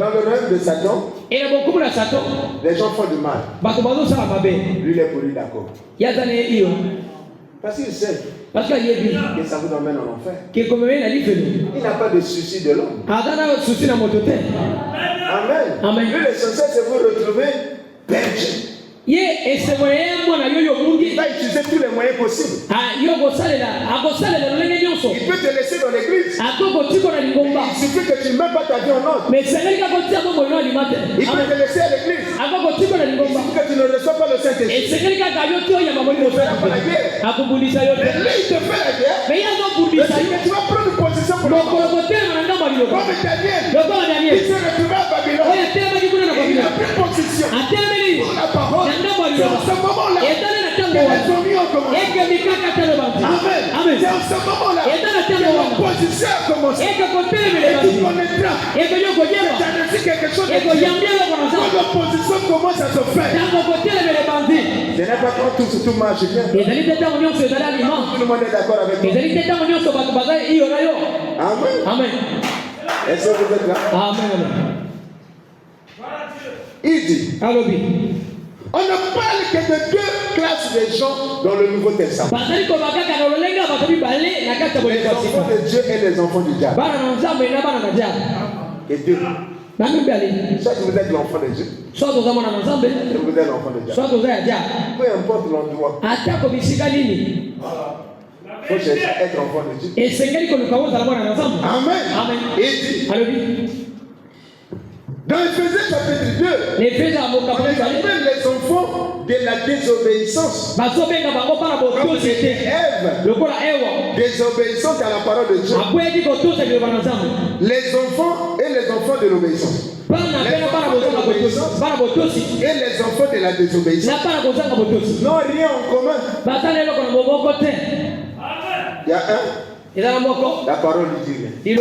le rêve de Satan, les gens font du mal. Lui, il est pour lui d'accord. Parce qu'il sait que ça vous emmène en enfer. Il n'a pas de souci de l'homme. Amen. Lui, l'essentiel, c'est vous retrouver perdu. Il va utiliser tous les moyens possibles. Il peut te laisser dans l'église. Il suffit que tu ne mets pas ta vie en ordre. Il peut te laisser à l'église. Il suffit que tu ne reçois pas le Saint-Esprit. Il ne fera pas la guerre. Mais lui, il te fait la guerre. Mais tu vas prendre une position pour le monde. Comme Daniel, il s'est retrouvé à Babylone. Il a pris position pour la parole. C'est en ce moment-là que les ennuis ont commencé. Amen. C'est en ce moment-là que l'opposition a commencé. Et tu connaîtras. Ça ne dit quelque chose de Dieu. Quand l'opposition commence à se faire, ce n'est pas quand tout marche bien. Tout le monde est d'accord avec moi. Amen. Est-ce que vous êtes là? Amen. Il dit. On ne parle que de deux classes de gens dans le Nouveau Testament. Les enfants de Dieu et les enfants du diable. Et deux. Soit vous êtes l'enfant de Dieu, soit vous êtes l'enfant de diable. Peu importe l'endroit. Il faut chercher à être enfant de Dieu. Amen. Et dit. Dans Éphésiens chapitre 2, on appelle les enfants de la désobéissance. C'était Ève, désobéissante à la parole de Dieu. Les enfants et les enfants de l'obéissance. Et les enfants de la désobéissance n'ont rien en commun. Il y a un. La parole lui dit rien.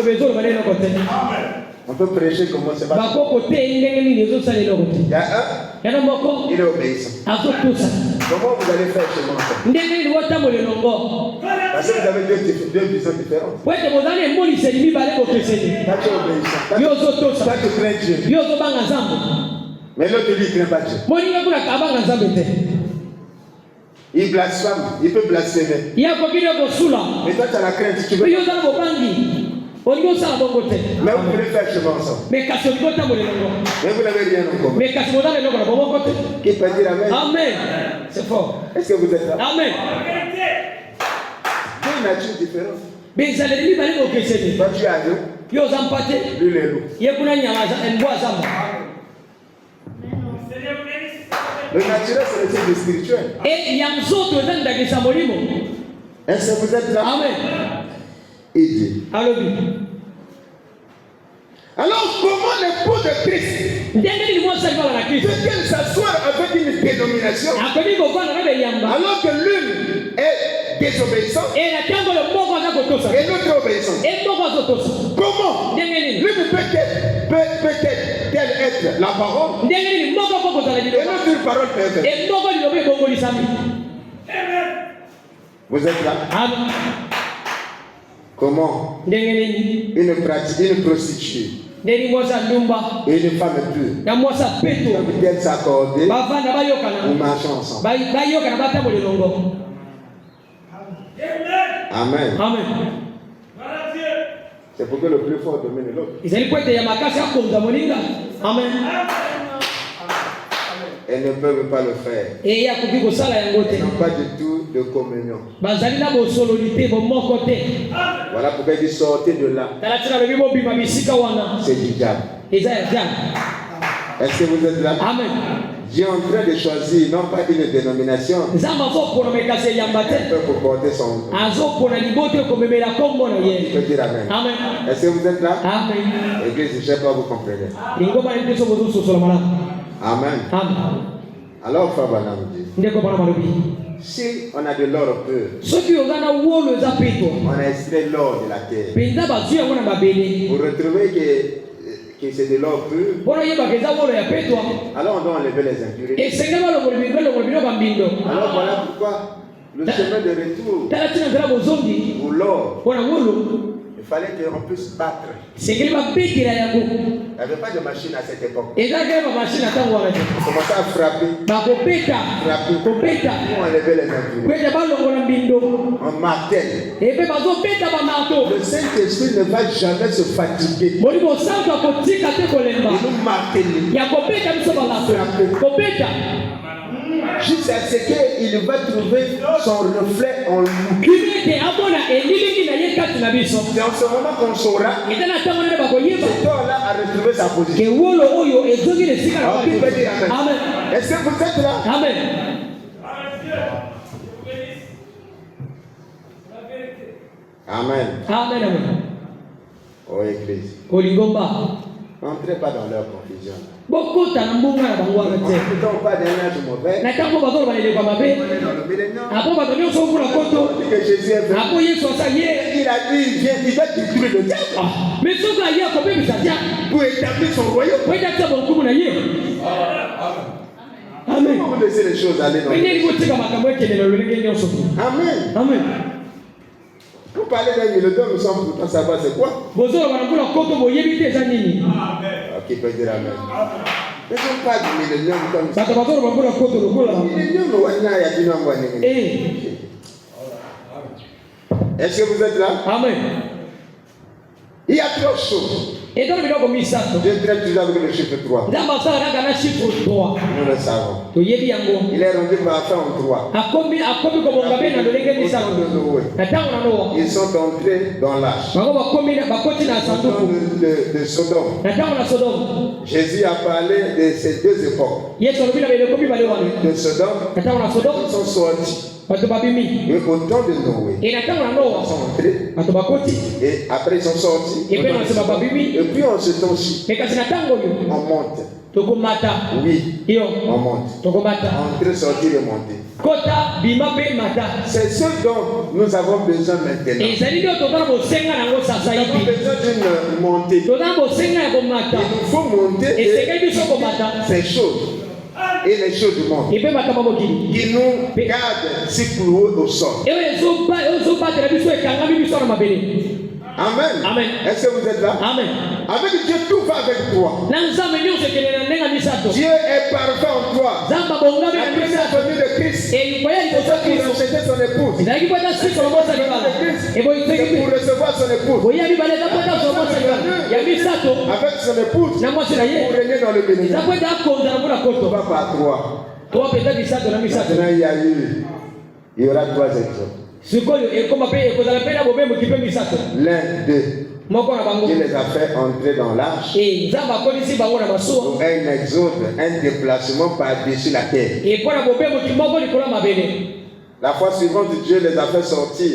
On peut prêcher comment c'est pas. Il y a un. Il est obéissant. Comment vous allez faire chez moi? Parce que vous avez deux visions différentes. Toi tu es obéissant. Toi tu crains Dieu. Mais l'autre lui il ne craint pas Dieu. Il blasphème. Il peut blasphémer. Mais toi tu as la crainte. Tu veux. Mais vous voulez faire chemin ensemble. Mais vous n'avez rien en commun. Qui peut dire Amen? Amen. C'est fort. Est-ce que vous êtes là? Amen. Deux natures différentes. Toi tu es agneau. Lui il est loup. Le naturel c'est le type spirituel. Est-ce que vous êtes là? Amen. Il dit. Alors comment l'époux de Christ peut-il s'asseoir avec une dénomination alors que l'une est désobéissante et l'autre obéissante? Comment l'une peut-elle être la parole et l'autre une parole perverse? Vous êtes là? Comment une prostituée et une femme pure peut-elle s'accorder ou marcher ensemble? Amen. C'est pour que le plus fort domine l'autre. et ne peuvent pas le faire. Ils n'ont pas du tout de communion. Voilà pourquoi il dit sortez de là. C'est du diable. Est-ce que vous êtes là? Amen. Dieu est en train de choisir non pas une dénomination, un peu pour porter son nom. Il peut dire Amen. Amen. Est-ce que vous êtes là? Amen. Église, je ne sais pas, vous comprenez. Amen. Alors, Frère Branham dit, si on a de l'or pur, on a extrait l'or de la terre, vous retrouvez que c'est de l'or pur, alors on doit enlever les impuretés. Alors voilà pourquoi le chemin de retour pour l'or, il fallait qu'on puisse battre. Il n'y avait pas de machine à cette époque. On commençait à frapper. Pour enlever les impuretés. On martèle. Le Saint-Esprit ne va jamais se fatiguer. Il nous martèle. Jusqu'à ce qu'il va trouver son reflet en nous. C'est en ce moment qu'on saura que cet homme-là a retrouvé sa position. Alors, tu peux dire Amen. Est-ce que vous êtes là? Amen. Amen. Amen. Oh, Église. N'entrez pas dans leur confusion. Ne pas d'un âge mauvais. On est dans le millénaire. Que Jésus est venu. Il a dit, il va détruire le diable pour établir son royaume. Amen. Vous laissez les choses aller dans le Amen. Amen. Vous parlez d'un millénaire, nous sommes pourtant savoir c'est quoi. Qui peut dire Amen? Ne sommes pas du millénaire, nous sommes. Est-ce que vous êtes là? Amen. Il y a trop de choses. Je traite toujours avec le chiffre 3. Nous le savons. Il est rendu parfait en 3. Ils sont entrés dans l'âge. De Sodome. Jésus a parlé de ces deux époques. De Sodome, ils sont sortis. Et au temps de Noé, ils sont entrés. Et après ils sont sortis. Et puis en ce temps-ci, on monte. Oui, on monte. Entrer, sortir et monter. C'est ce dont nous avons besoin maintenant. Nous avons besoin d'une montée. Il nous faut monter ces choses. Et les choses du monde. Il nous garde si cloués au sol. Amen. Amen. Est-ce que vous êtes là? Amen. Avec Dieu, tout va avec toi. Dieu est parfait en toi. La première venue de Christ. C'est pour acheter son épouse. C'est pour recevoir son épouse. Avec son épouse, pour régner dans le bénéfice. Pas par trois. Maintenant, il y aura trois exemples. L'un d'eux, Dieu les a fait entrer dans l'arche pour un exode, un déplacement par-dessus la terre. La fois suivante, Dieu les a fait sortir.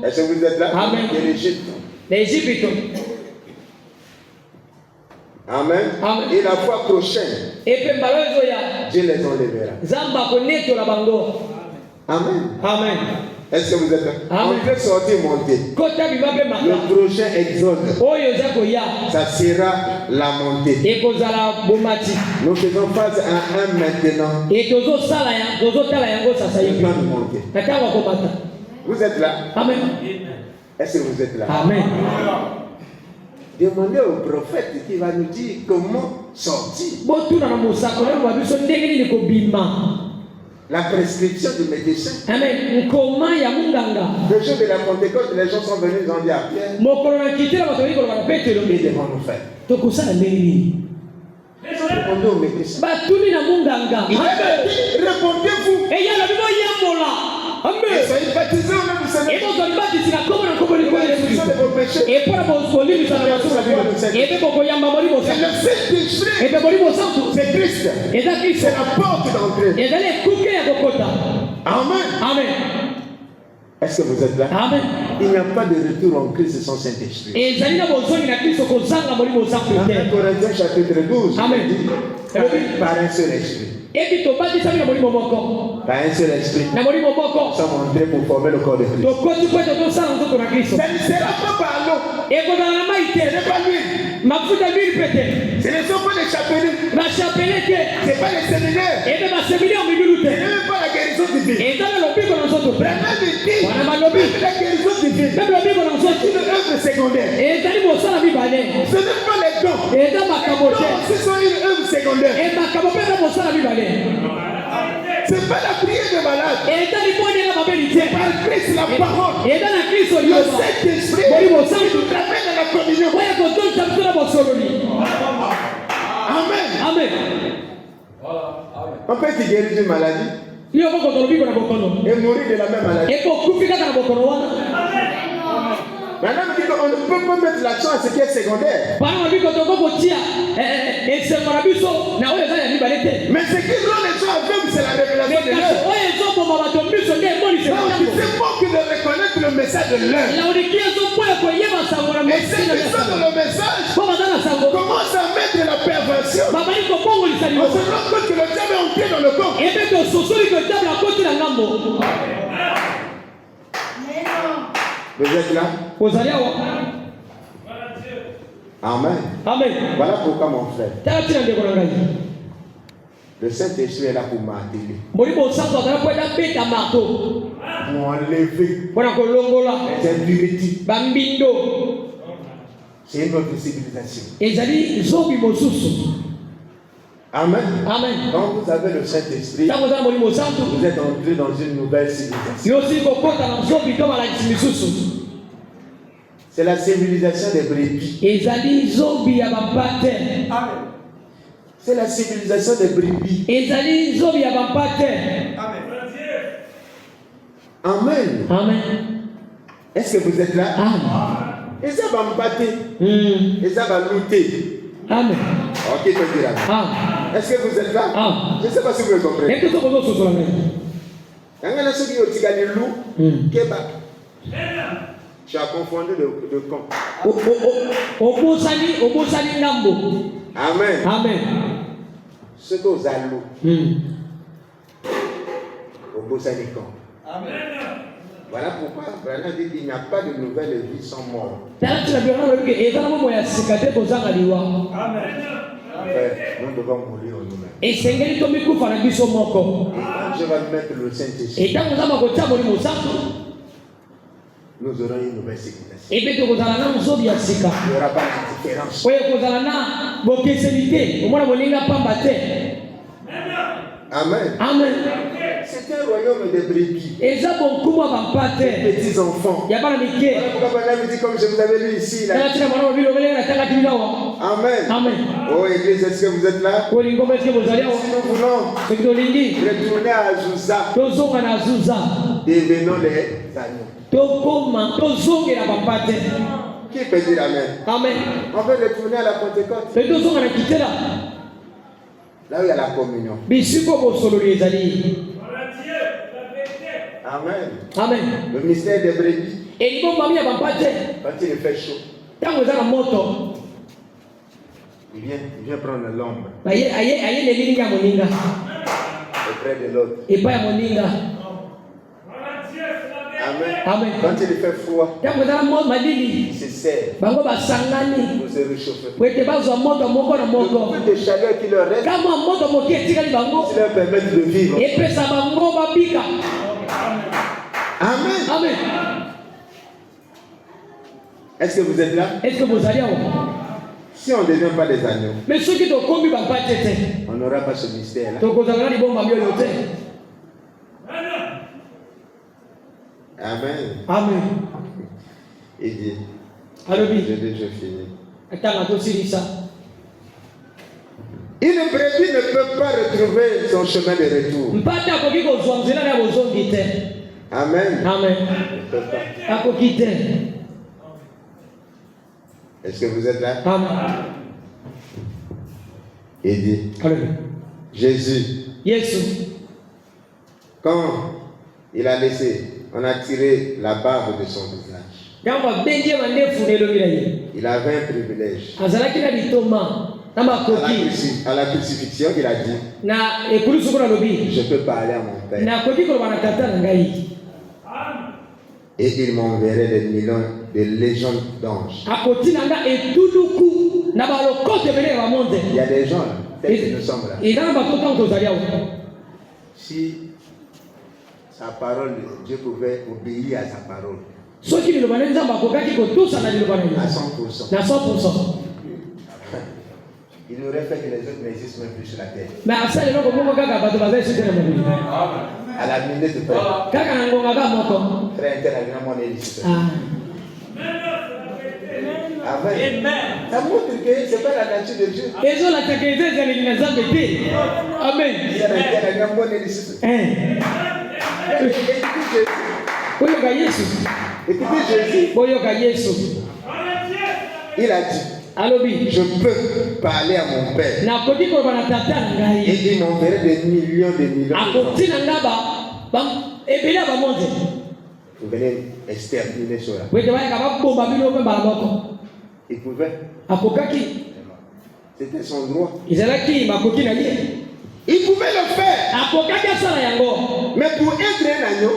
Est-ce que vous êtes là? Amen. De l'Égypte. Amen. Amen. Et la fois prochaine, Dieu les enlèvera. Amen. Amen. Est-ce que vous êtes là? On peut sortir monter. Le prochain exode, ça sera la montée. Nous faisons face à un maintenant. Vous êtes là? Amen. Est-ce que vous êtes là? Amen. Demandez au prophète qui va nous dire comment sortir. La prescription du médecin. Amen. Le jour de la Pentecôte, les gens sont venus, ils ont dit à Pierre, mais devons nous faire. Répondez au médecin. batuni na munganga Il a dit, répondez-vous. eyala bibo yambola Et soyez baptisés au nom du Seigneur. ebozolibatisina komo na komo Pour la rémission de vos péchés. epona bolimisa na masuka bino ebe bokoyamba molimo Et le Saint-Esprit, ebe molimo santu c'est Christ. eza kristo C'est la porte d'entrée. ezali ekuke ya kokota Amen. amen Est-ce que vous êtes là? amen Il n'y a pas de retour en Christ sans Saint-Esprit. ezali na bozongi na kristo kozanga molimo santu Dans te 1 Corinthiens chapitre 12, Amen. il dit, par un seul esprit. ebi tobatisami na molimo moko Par un seul esprit. na molimo Nous moko sommes entrés pour former le corps de Christ. tokoti po ete tosala nzoto na kristo Ça ne sera pas par l'eau. ekozala na mai Ce te n'est pas l'huile. mafuta l'huile pete Ce ne sont pas les chapeliers. bachapele te Ce n'est pas les séminaires. ebe baseminaire milulu Ce te n'est même pas la guérison divine. eza na lobiko na nzoto Vraiment, il dit, wana malobi même la guérison divine. mpe lobiko na nzoto C'est une œuvre secondaire. ezali mosala mibale Ce n'est pas les dons. eza makambo Les te dons, ce sont une œuvre secondaire. makambo mpe eza mosala mibale Ce n'est pas la prière de malade. eza libonela babeli te Par Christ, la parole. eza na kristo Le liloba Saint-Esprit molimo nous santu ramène à la communion. oyo kozongisa biso na bosololi Amen. amen On peut te guérir d'une maladie yo koko tolobiko na bokono et mourir de la même maladie. ekokufi kaka na bokono wana Maintenant, on dit qu'on ne peut pas mettre l'accent à ce qui est secondaire. bana babiko toko kotia esengo na biso na oyo eza ya mibale te Mais ce qui rend les gens aveugles, c'est la révélation de l'heure. oyo ezoboma bato miso nde emonisema Donc, ntango c'est bon que de reconnaître le message de l'heure. laodikia ezopoya koyeba sango na Et ceux qui sont dans le message po baza na sango commencent à mettre la perversion. babali kobongolisa On liboso se rend compte que le diable est entré dans le corps. ebe tososoli kotable akoti na ngambo Vous êtes là? ozali awa Amen. amen Voilà pourquoi, mon frère, tala ntina ndeko na ngai le Saint-Esprit est là pour m'atteler, molimo santo azala po eda beta marto pour enlever mpona kolongola les impurités. bambindo C'est une autre civilisation. ezali zobi mosusu Amen. amen Quand vous avez le Saint-Esprit, ntango oza na molimo santo vous êtes entré dans une nouvelle civilisation. yo osili kokota na zobi to malakisi misusu C'est la civilisation des brebis. ezali zobi ya bapate C'est la civilisation des brebis. ezali zobi ya bapate Amen. amen Est-ce que vous êtes là? amen Et ça va me battre. Et ça va lutter. amen Ok, tu diras. ah Est-ce que vous êtes là? ah Je ne sais pas si vous me comprenez. eke tokozososola ngai Yangana soki yotikali loup, keba. Tu as confondu de camp. obosani ngambo Amen. amen Ce que vous avez loup, au beau camp. Amen. Voilà pourquoi Branham dit qu'il n'y a pas de nouvelle vie sans mort. tala ntina biloko nalobi ke eza na bomoi ya sika te kozanga liwa Amen. Nous devons mourir en nous-mêmes. esengeli tomikufa na biso moko Et quand je vais mettre le Saint-Esprit, etango nzambe akotia molimo santo nous aurons une nouvelle civilisation. ebe tokozala na nzobi ya sika Il n'y aura pas de différence. oyo ekozala na bokeseni te omona moninga pamba te Amen. amen C'est un royaume de brebis. eza bonkumu ya bampa te Petits enfants. ya bana mike Voilà pourquoi Branham dit comme je vous avais lu ici. Là. tala ntina mwana mobili obelenga na tangaki binawa Amen. amen Oh Église, est-ce que vous êtes là? kolingoma esike bozali awa Si nous voulons soki tolingi retourner à Azusa, tozonga na zuza devenons les agneaux. tokoma tozongela bampa te Qui peut dire Amen? amen On veut retourner à la Pentecôte. soki tozonga na kitela Là où il y a la communion. bisiko bosololi ezali Amen. amen Le mystère des brebis, elibomami ya bampa te quand il fait chaud, ntango eza na moto il vient prendre l'ombre aye nelingi ya moninga auprès de l'autre. epai ya moninga Amen. amen Quand il fait froid, ntango eza na malili il se serre bango basangani pour se réchauffer. po ete bazwa moto moko na Le moko peu de chaleur qui leur reste, kama moto moke etikali bango qui leur permettent de vivre. epesa bango babika Amen. amen Est-ce que vous êtes là? estce bozali awa Si on ne devient pas des agneaux, mais soki tokomi bampa te te on n'aura pas ce mystère-là. tokozala na libombami oyo te Amen. amen Il dit, alobi j'ai déjà fini. atanga tosilisa Une brebis ne peut pas retrouver son chemin de retour. Amen. Amen. Ne peut pas. Est-ce que vous êtes là? Amen. Il dit, Jésus, quand il a laissé, on a tiré la barbe de son visage. Il avait un privilège. À la crucifixion, il a dit, je peux parler à mon Père. Et il m'enverrait des millions de légions d'anges. Il y a des gens là, tels que nous sommes là. Si sa parole, Dieu pouvait obéir à sa parole. À 100%. Il aurait fait que les autres n'existent même plus sur la terre. À la minute de frère. Frère interagrément est ici. Amen. Ça montre que ce n'est pas la nature de Dieu. Amen. Écoutez Jésus. Il a dit, je peux parler à mon Père. Et il m'enverrait des millions de millions. Vous venez exterminer cela. Il pouvait. C'était son droit. Il pouvait le faire. Mais pour être un agneau.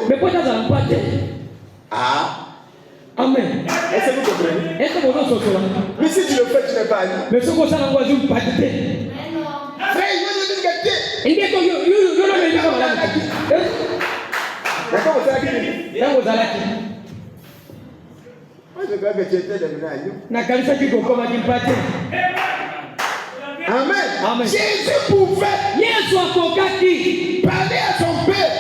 Ah. Amen. Est-ce que vous comprenez? Mais si tu le fais, tu n'es pas agneau. Frère, il va moi, je crois que tu étais devenu agneau. Amen. Amen. Jésus pouvait parler à son Père. Et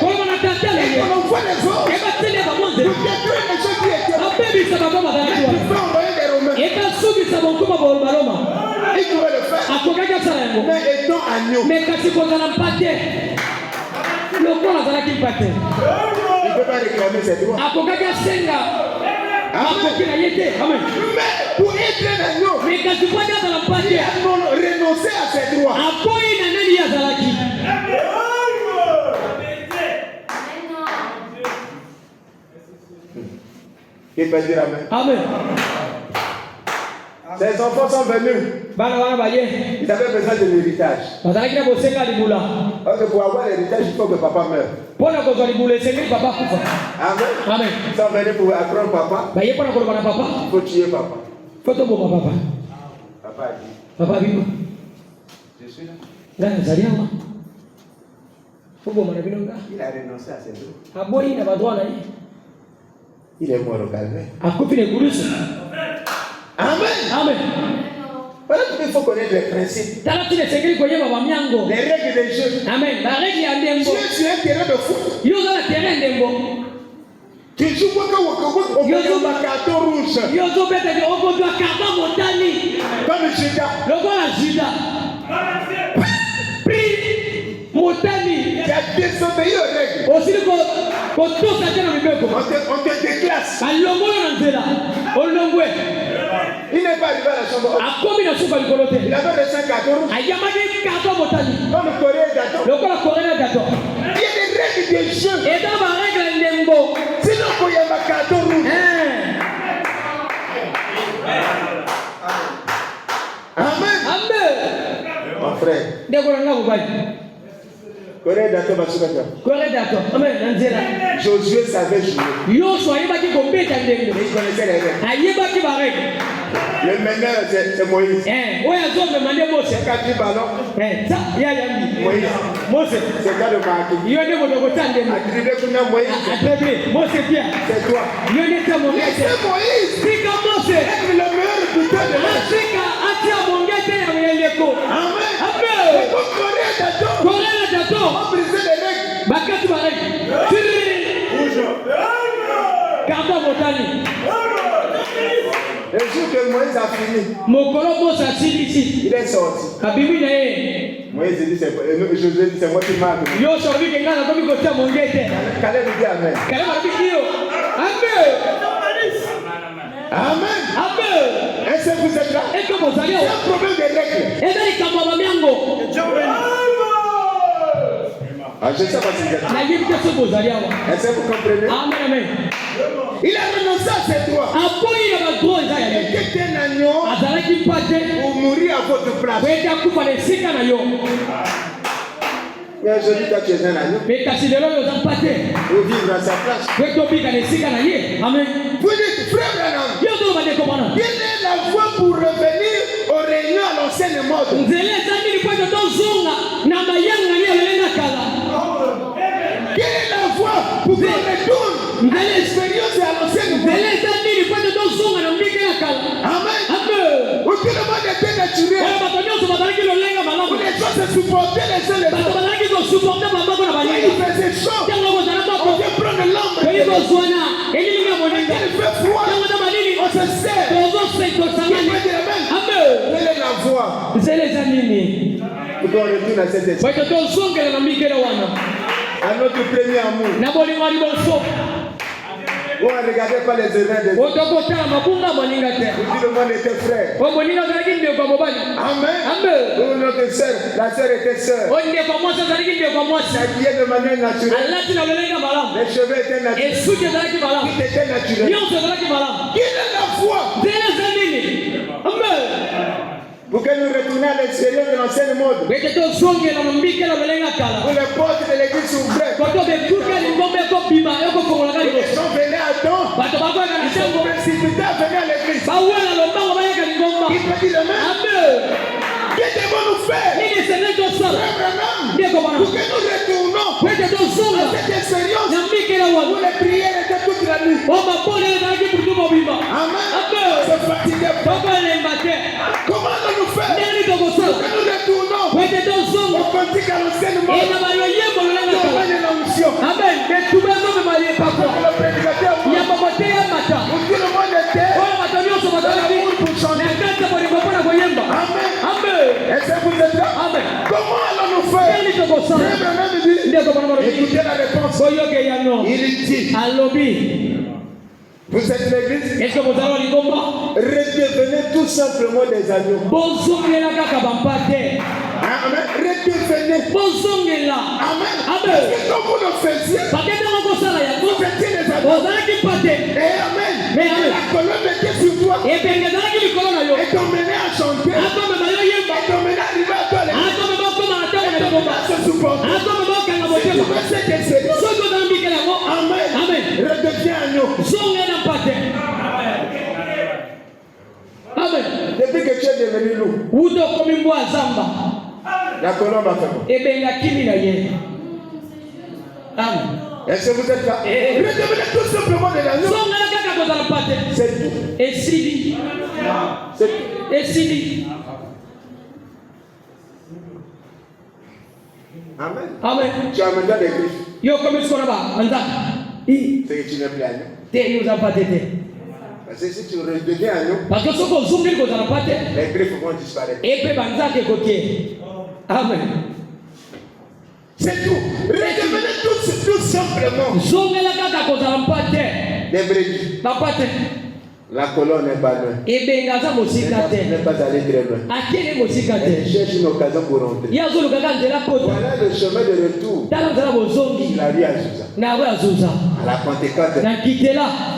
qu'on envoie les autres pour détruire les gens qui étaient là. Mais tu peux envoyer des Romains. Il pouvait le faire. Mais étant agneau, il ne peut pas réclamer ses droits. Amen. Mais pour être un agneau, il a renoncé à ses droits. Qui peut dire amen? Amen. Ses enfants sont venus. Ils avaient besoin de l'héritage. Parce que pour avoir l'héritage, il faut que papa meure. Amen. Amen. Ils sont venus pour apprendre papa. Il faut tuer papa. Papa a dit, je suis là. Il a renoncé à ses droits. Il est mort au calvaire. Amen. Amen. Voilà pourquoi il faut connaître les principes. Les règles des jeux. Amen. Tu es sur un terrain de foot. Tu joues au carton rouge. Comme Judas. Tu as désobéi aux règles. On te déclasse. Il n'est pas arrivé à la chambre. Il avait reçu un carton rouge. Comme Corée d'Aton. Il y a des règles des jeux. Sinon, il y a un carton rouge. Amen. Mon frère. Corée d'Aton. Amen. Josué savait jouer. Il connaissait les règles. Le meneur, c'est Moïse. C'est quand tu ballon. Moïse. C'est quand le marquis. Attribué pour Moïse. C'est toi. Laissez Moïse. Être le meilleur buteur de l'âge. Amen. Corée d'Aton. On brisait les règles. Le jour que Moïse a a fini. Il est sorti. Moïse dit, Josué dit, c'est moi qui marque. Caleb dit Amen. Amen. Est-ce que vous êtes là? C'est un problème de règles. Je ne sais pas si vous êtes là. Est-ce que vous comprenez? Amen. Il a renoncé à ses droits. Il était un agneau pour mourir à votre place. Mais aujourd'hui, toi, tu es un agneau. Pour vivre à sa place. Amen. Vous dites, frère Branham, quelle est la voie pour revenir aux réunions à l'ancienne mode? Quelle est la voie pour qu'on retourne à l'expérience et à l'ancienne mode? Amen. Où tout le monde était naturel. Où les gens se supportaient les uns les autres. Quand il faisait chaud, on vient prendre l'ombre. Quand il fait froid, on se sert. Amen. Quelle est la voie pour qu'on retourne à cette esprit? À notre premier amour. On ne regardait pas les erreurs de Dieu. Tout le monde était frère. Amen. Notre soeur, la soeur était soeur. S'habillait de manière naturelle. Les cheveux étaient naturels. Tout était naturel. Quelle est la foi pour que nous retournions à l'extérieur de l'ancienne mode? Où les portes de l'église s'ouvraient. Les gens venaient à temps. Ils sont précipités à venir à l'église. Il peut dire le même. Que devons-nous faire? Pour que nous retournons à cette expérience où les prières étaient toute la nuit. Amen. Se fatiguer pas. Comment nous faire? Pour que nous retournons au cantique à l'ancienne mode. Domaine de l'onction. Amen. Le prédicateur où tout le monde était pour chanter. Amen. Est-ce que vous êtes là? Amen. Comment allons-nous faire? Écoutez la réponse. Il dit, vous êtes l'église? Est-ce que vous allez l'ingomba? Redevenez tout simplement des agneaux. Amen. Redevenez. Amen. Amen. Est-ce que comme vous le faisiez, vous étiez des agneaux? Et amen. Mais amen. La colonne était sur toi. Et t'emmenait à chanter. Et t'emmenait à arriver à toi. Et t'emmenait à se supporter. Si tu veux cette expérience, amen. Redeviens agneau. Amen. Depuis que tu es devenu loup, la colombe a fait quoi? Amen. Est-ce que vous êtes là? Redevenez tout simplement des agneaux. C'est tout. C'est tout. Amen. Amen. Tu as maintenant des griffes. C'est que tu n'es plus agneau. Parce que si tu redeviens agneau, les griffes vont disparaître. Amen. C'est tout. Redevenez tout simplement des brebis. La colonne n'est pas loin. N'est pas allé très loin. Elle cherche une occasion pour rentrer. Voilà le chemin de retour. Il a vu à Azusa. À la Pentecôte.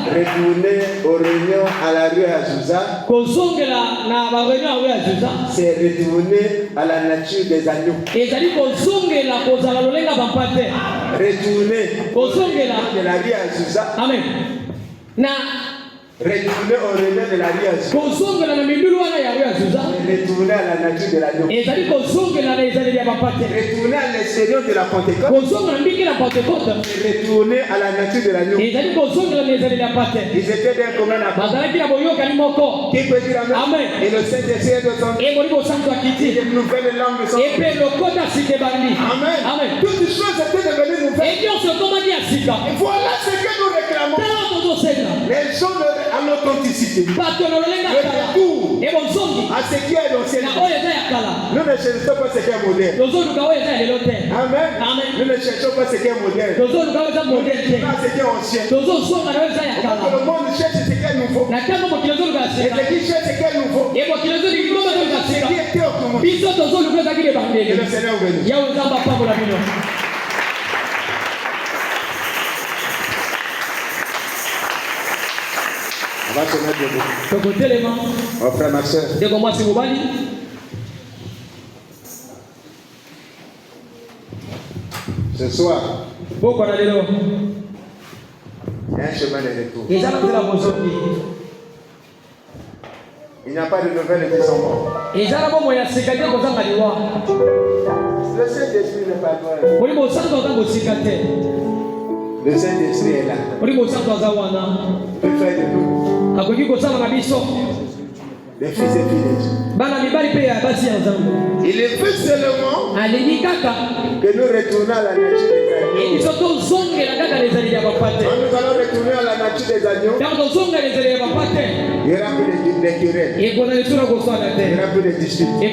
Retourner aux réunions à la rue Azusa. C'est retourner à la nature des agneaux. Retourner de la rue Azusa. Amen. Retourner aux réunions de la rue Azusa. Retourner à la nature de l'agneau. Retourner à l'extérieur de la Pentecôte. Retourner à la nature de l'agneau. Ils étaient d'un commun accord. Qui peut dire amen? Et le Saint-Esprit est de son. Et de nouvelles langues sont. Amen. Toutes les choses étaient devenues nouvelles. Et voilà ce que nous réclamons. Les gens à l'authenticité. Le retour à ce qui est d'ancien. Nous ne cherchons pas ce qui est moderne. Amen. Nous ne cherchons pas ce qui est moderne. Nous ne cherchons pas ce qui est ancien. Le monde cherche ce qui est nouveau. Et ce qui cherche ce qui est nouveau. Ce qui était au commencement. Que le Seigneur vous bénisse. On va se mettre debout. Mon frère, ma soeur. Ce soir, il y a un chemin de retour. Il n'y a pas de nouvelles qui sont mortes. Le Saint-Esprit n'est pas loin. Le Saint-Esprit est là. Il peut faire de nous des fils et filles. Il est fait seulement que nous retournons à la nature des agneaux. Quand nous allons retourner à la nature des agneaux, il n'y aura plus de querelles. Il n'y aura plus de disputes. Les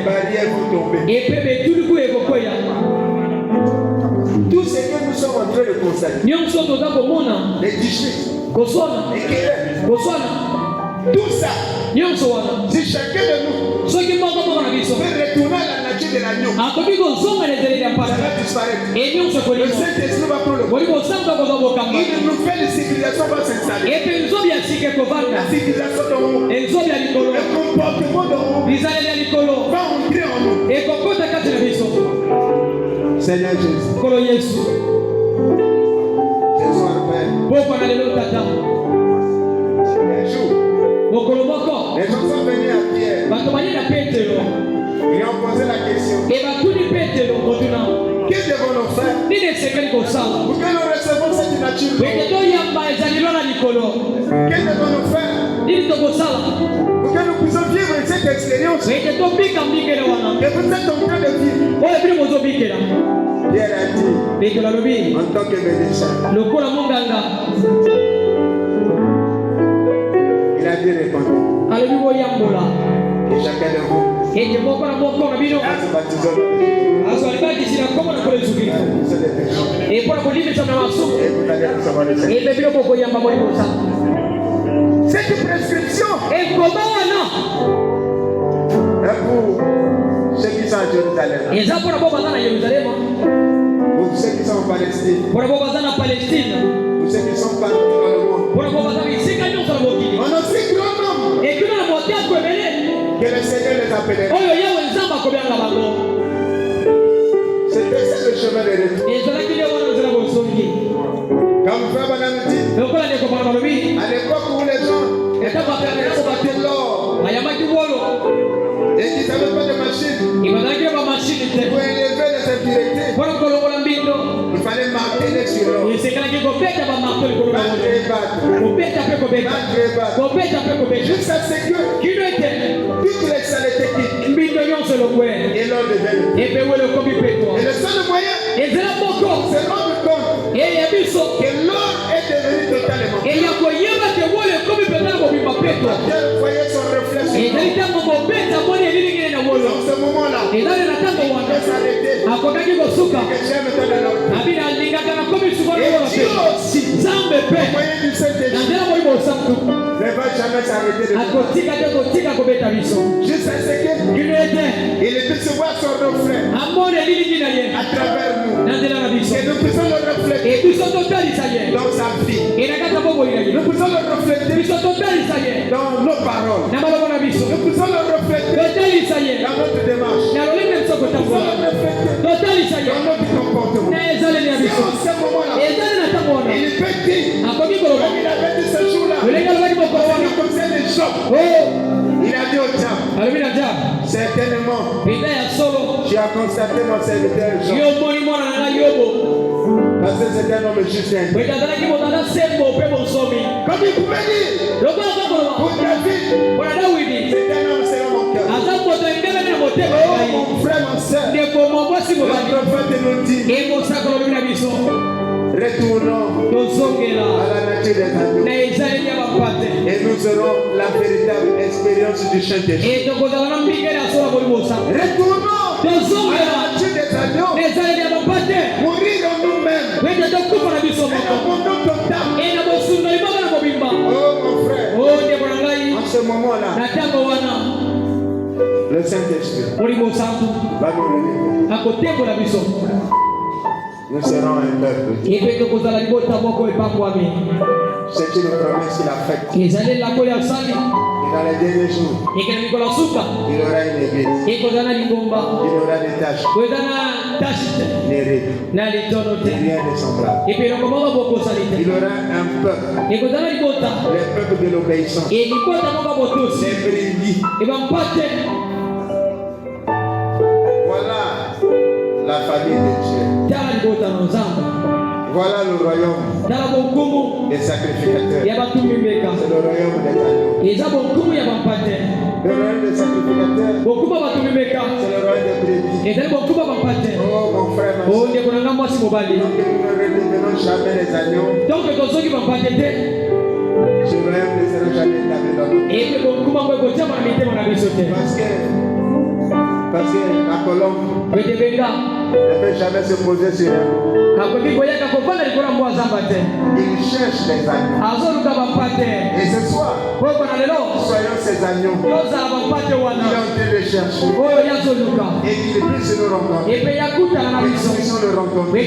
barrières vont tomber. Tout ce que nous sommes en train de constater, les disputes, les querelles, tout ça, si chacun de nous peut retourner à la nature de l'agneau, ça va disparaître. Le Saint-Esprit va prendre le pouvoir. Une nouvelle civilisation va s'installer. La civilisation d'en haut, le comportement d'en haut va entrer en nous. Seigneur Jésus, ce soir, Père, un jour, les gens sont venus à Pierre. Ils ont posé la question. Que devons-nous faire pour que nous recevons cette nature? Que devons-nous faire pour que nous puissions vivre cette expérience que vous êtes en train de vivre? Pierre a dit, en tant que médecin, il a dit répondre. Et chacun de vous, et vous allez recevoir le Seigneur. Cette prescription est pour ceux qui sont à Jérusalem, pour ceux qui sont en Palestine, pour ceux qui sont partout dans le monde. On a aussi grand nombre que le Seigneur les appelait. C'était ça le chemin de retour. Comme Frère Branham dit, à l'époque où les gens étaient battus l'or et qu'ils n'avaient pas de machine pour élever les impuretés, il fallait marteler sur l'or. Jusqu'à ce que toutes les saletés quittent et l'or devienne. Et le seul moyen, c'est de rendre compte que l'or est devenu totalement. Dieu voyait son reflet sur l'or. Dans ce moment-là, il peut s'arrêter. Que Dieu me donne l'or. Et Dieu aussi, au moyen du Saint-Esprit, ne va jamais s'arrêter de jusqu'à ce qu'il puisse voir son reflet à travers nous. Et nous puissions le refléter dans sa vie. Nous puissions le refléter dans nos paroles. Nous puissions le refléter dans notre démarche. Nous puissions le refléter dans notre comportement. Et en ce moment-là, il peut dire, comme il avait dit ce jour-là, comme c'est les gens. Il a dit au diable, certainement, tu as constaté mon serviteur Job. Parce que c'est un homme juste. Comme il pouvait dire, pour David, c'est un homme selon mon cœur. Oh mon frère, mon soeur, le prophète nous dit, retournons à la nature statue des agneaux. Et nous aurons la véritable expérience du Saint-Esprit. Retournons à la statue des agneaux. Mourir en nous-mêmes. Et dans mon nom total. Oh mon frère. En ce moment-là, le Saint-Esprit va nous relever. Nous serons un peuple. C'est une promesse qu'il a faite. Et dans les derniers jours, il y aura une église. Il y aura des tâches. Des rides. Rien de semblable. Il y aura un peuple. Le peuple de l'obéissance. Les brebis. Voilà la famille de Dieu. Voilà le royaume des sacrificateurs. C'est le royaume des agneaux. Le royaume des sacrificateurs. C'est le royaume des brebis. Oh mon frère, ma soeur. Donc nous ne redevenons jamais les agneaux. Ce royaume ne sera jamais établi dans notre vie. Parce que la colombe ne peut jamais se poser sur elle. Il cherche les agneaux. Et ce soir, soyons ces agneaux. Il est en train de chercher. Et qu'il puisse nous rencontrer. Et nous puissions le rencontrer.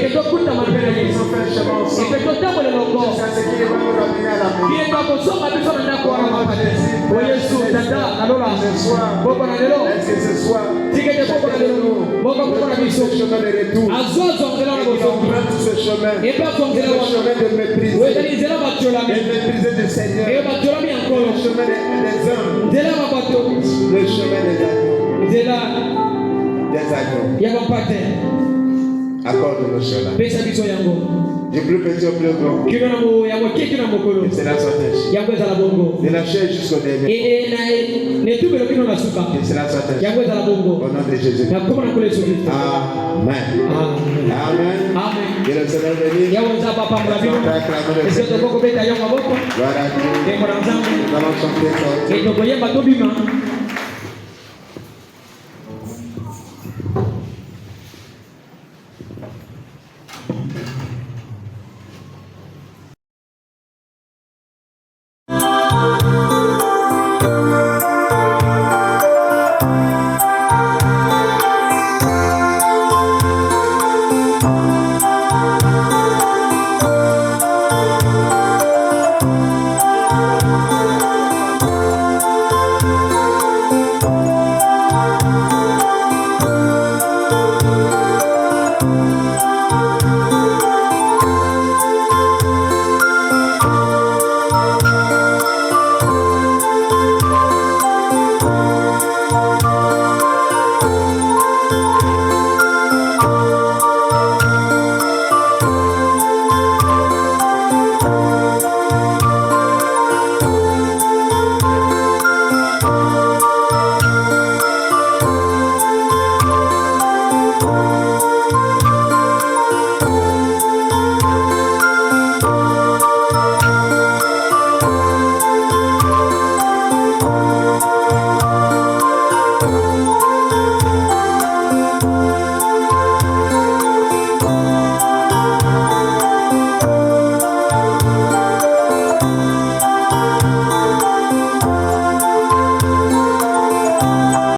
Ils ont fait un chemin ensemble. Jusqu'à ce qu'il va nous ramener à la maison. Ce soir, est-ce que ce soir, ce chemin de retour, et qu'on prenne ce chemin, le chemin de méprise, et mépriser du Seigneur, le chemin des hommes, le chemin des agneaux. Accorde-nous cela. Du plus petit au plus grand. Que cela soit ainsi. De la chair jusqu'au dernier. Que cela soit ainsi. Au nom de Jésus. Amen. Amen. Que le Seigneur bénisse. Gloire à Dieu. Nous allons chanter.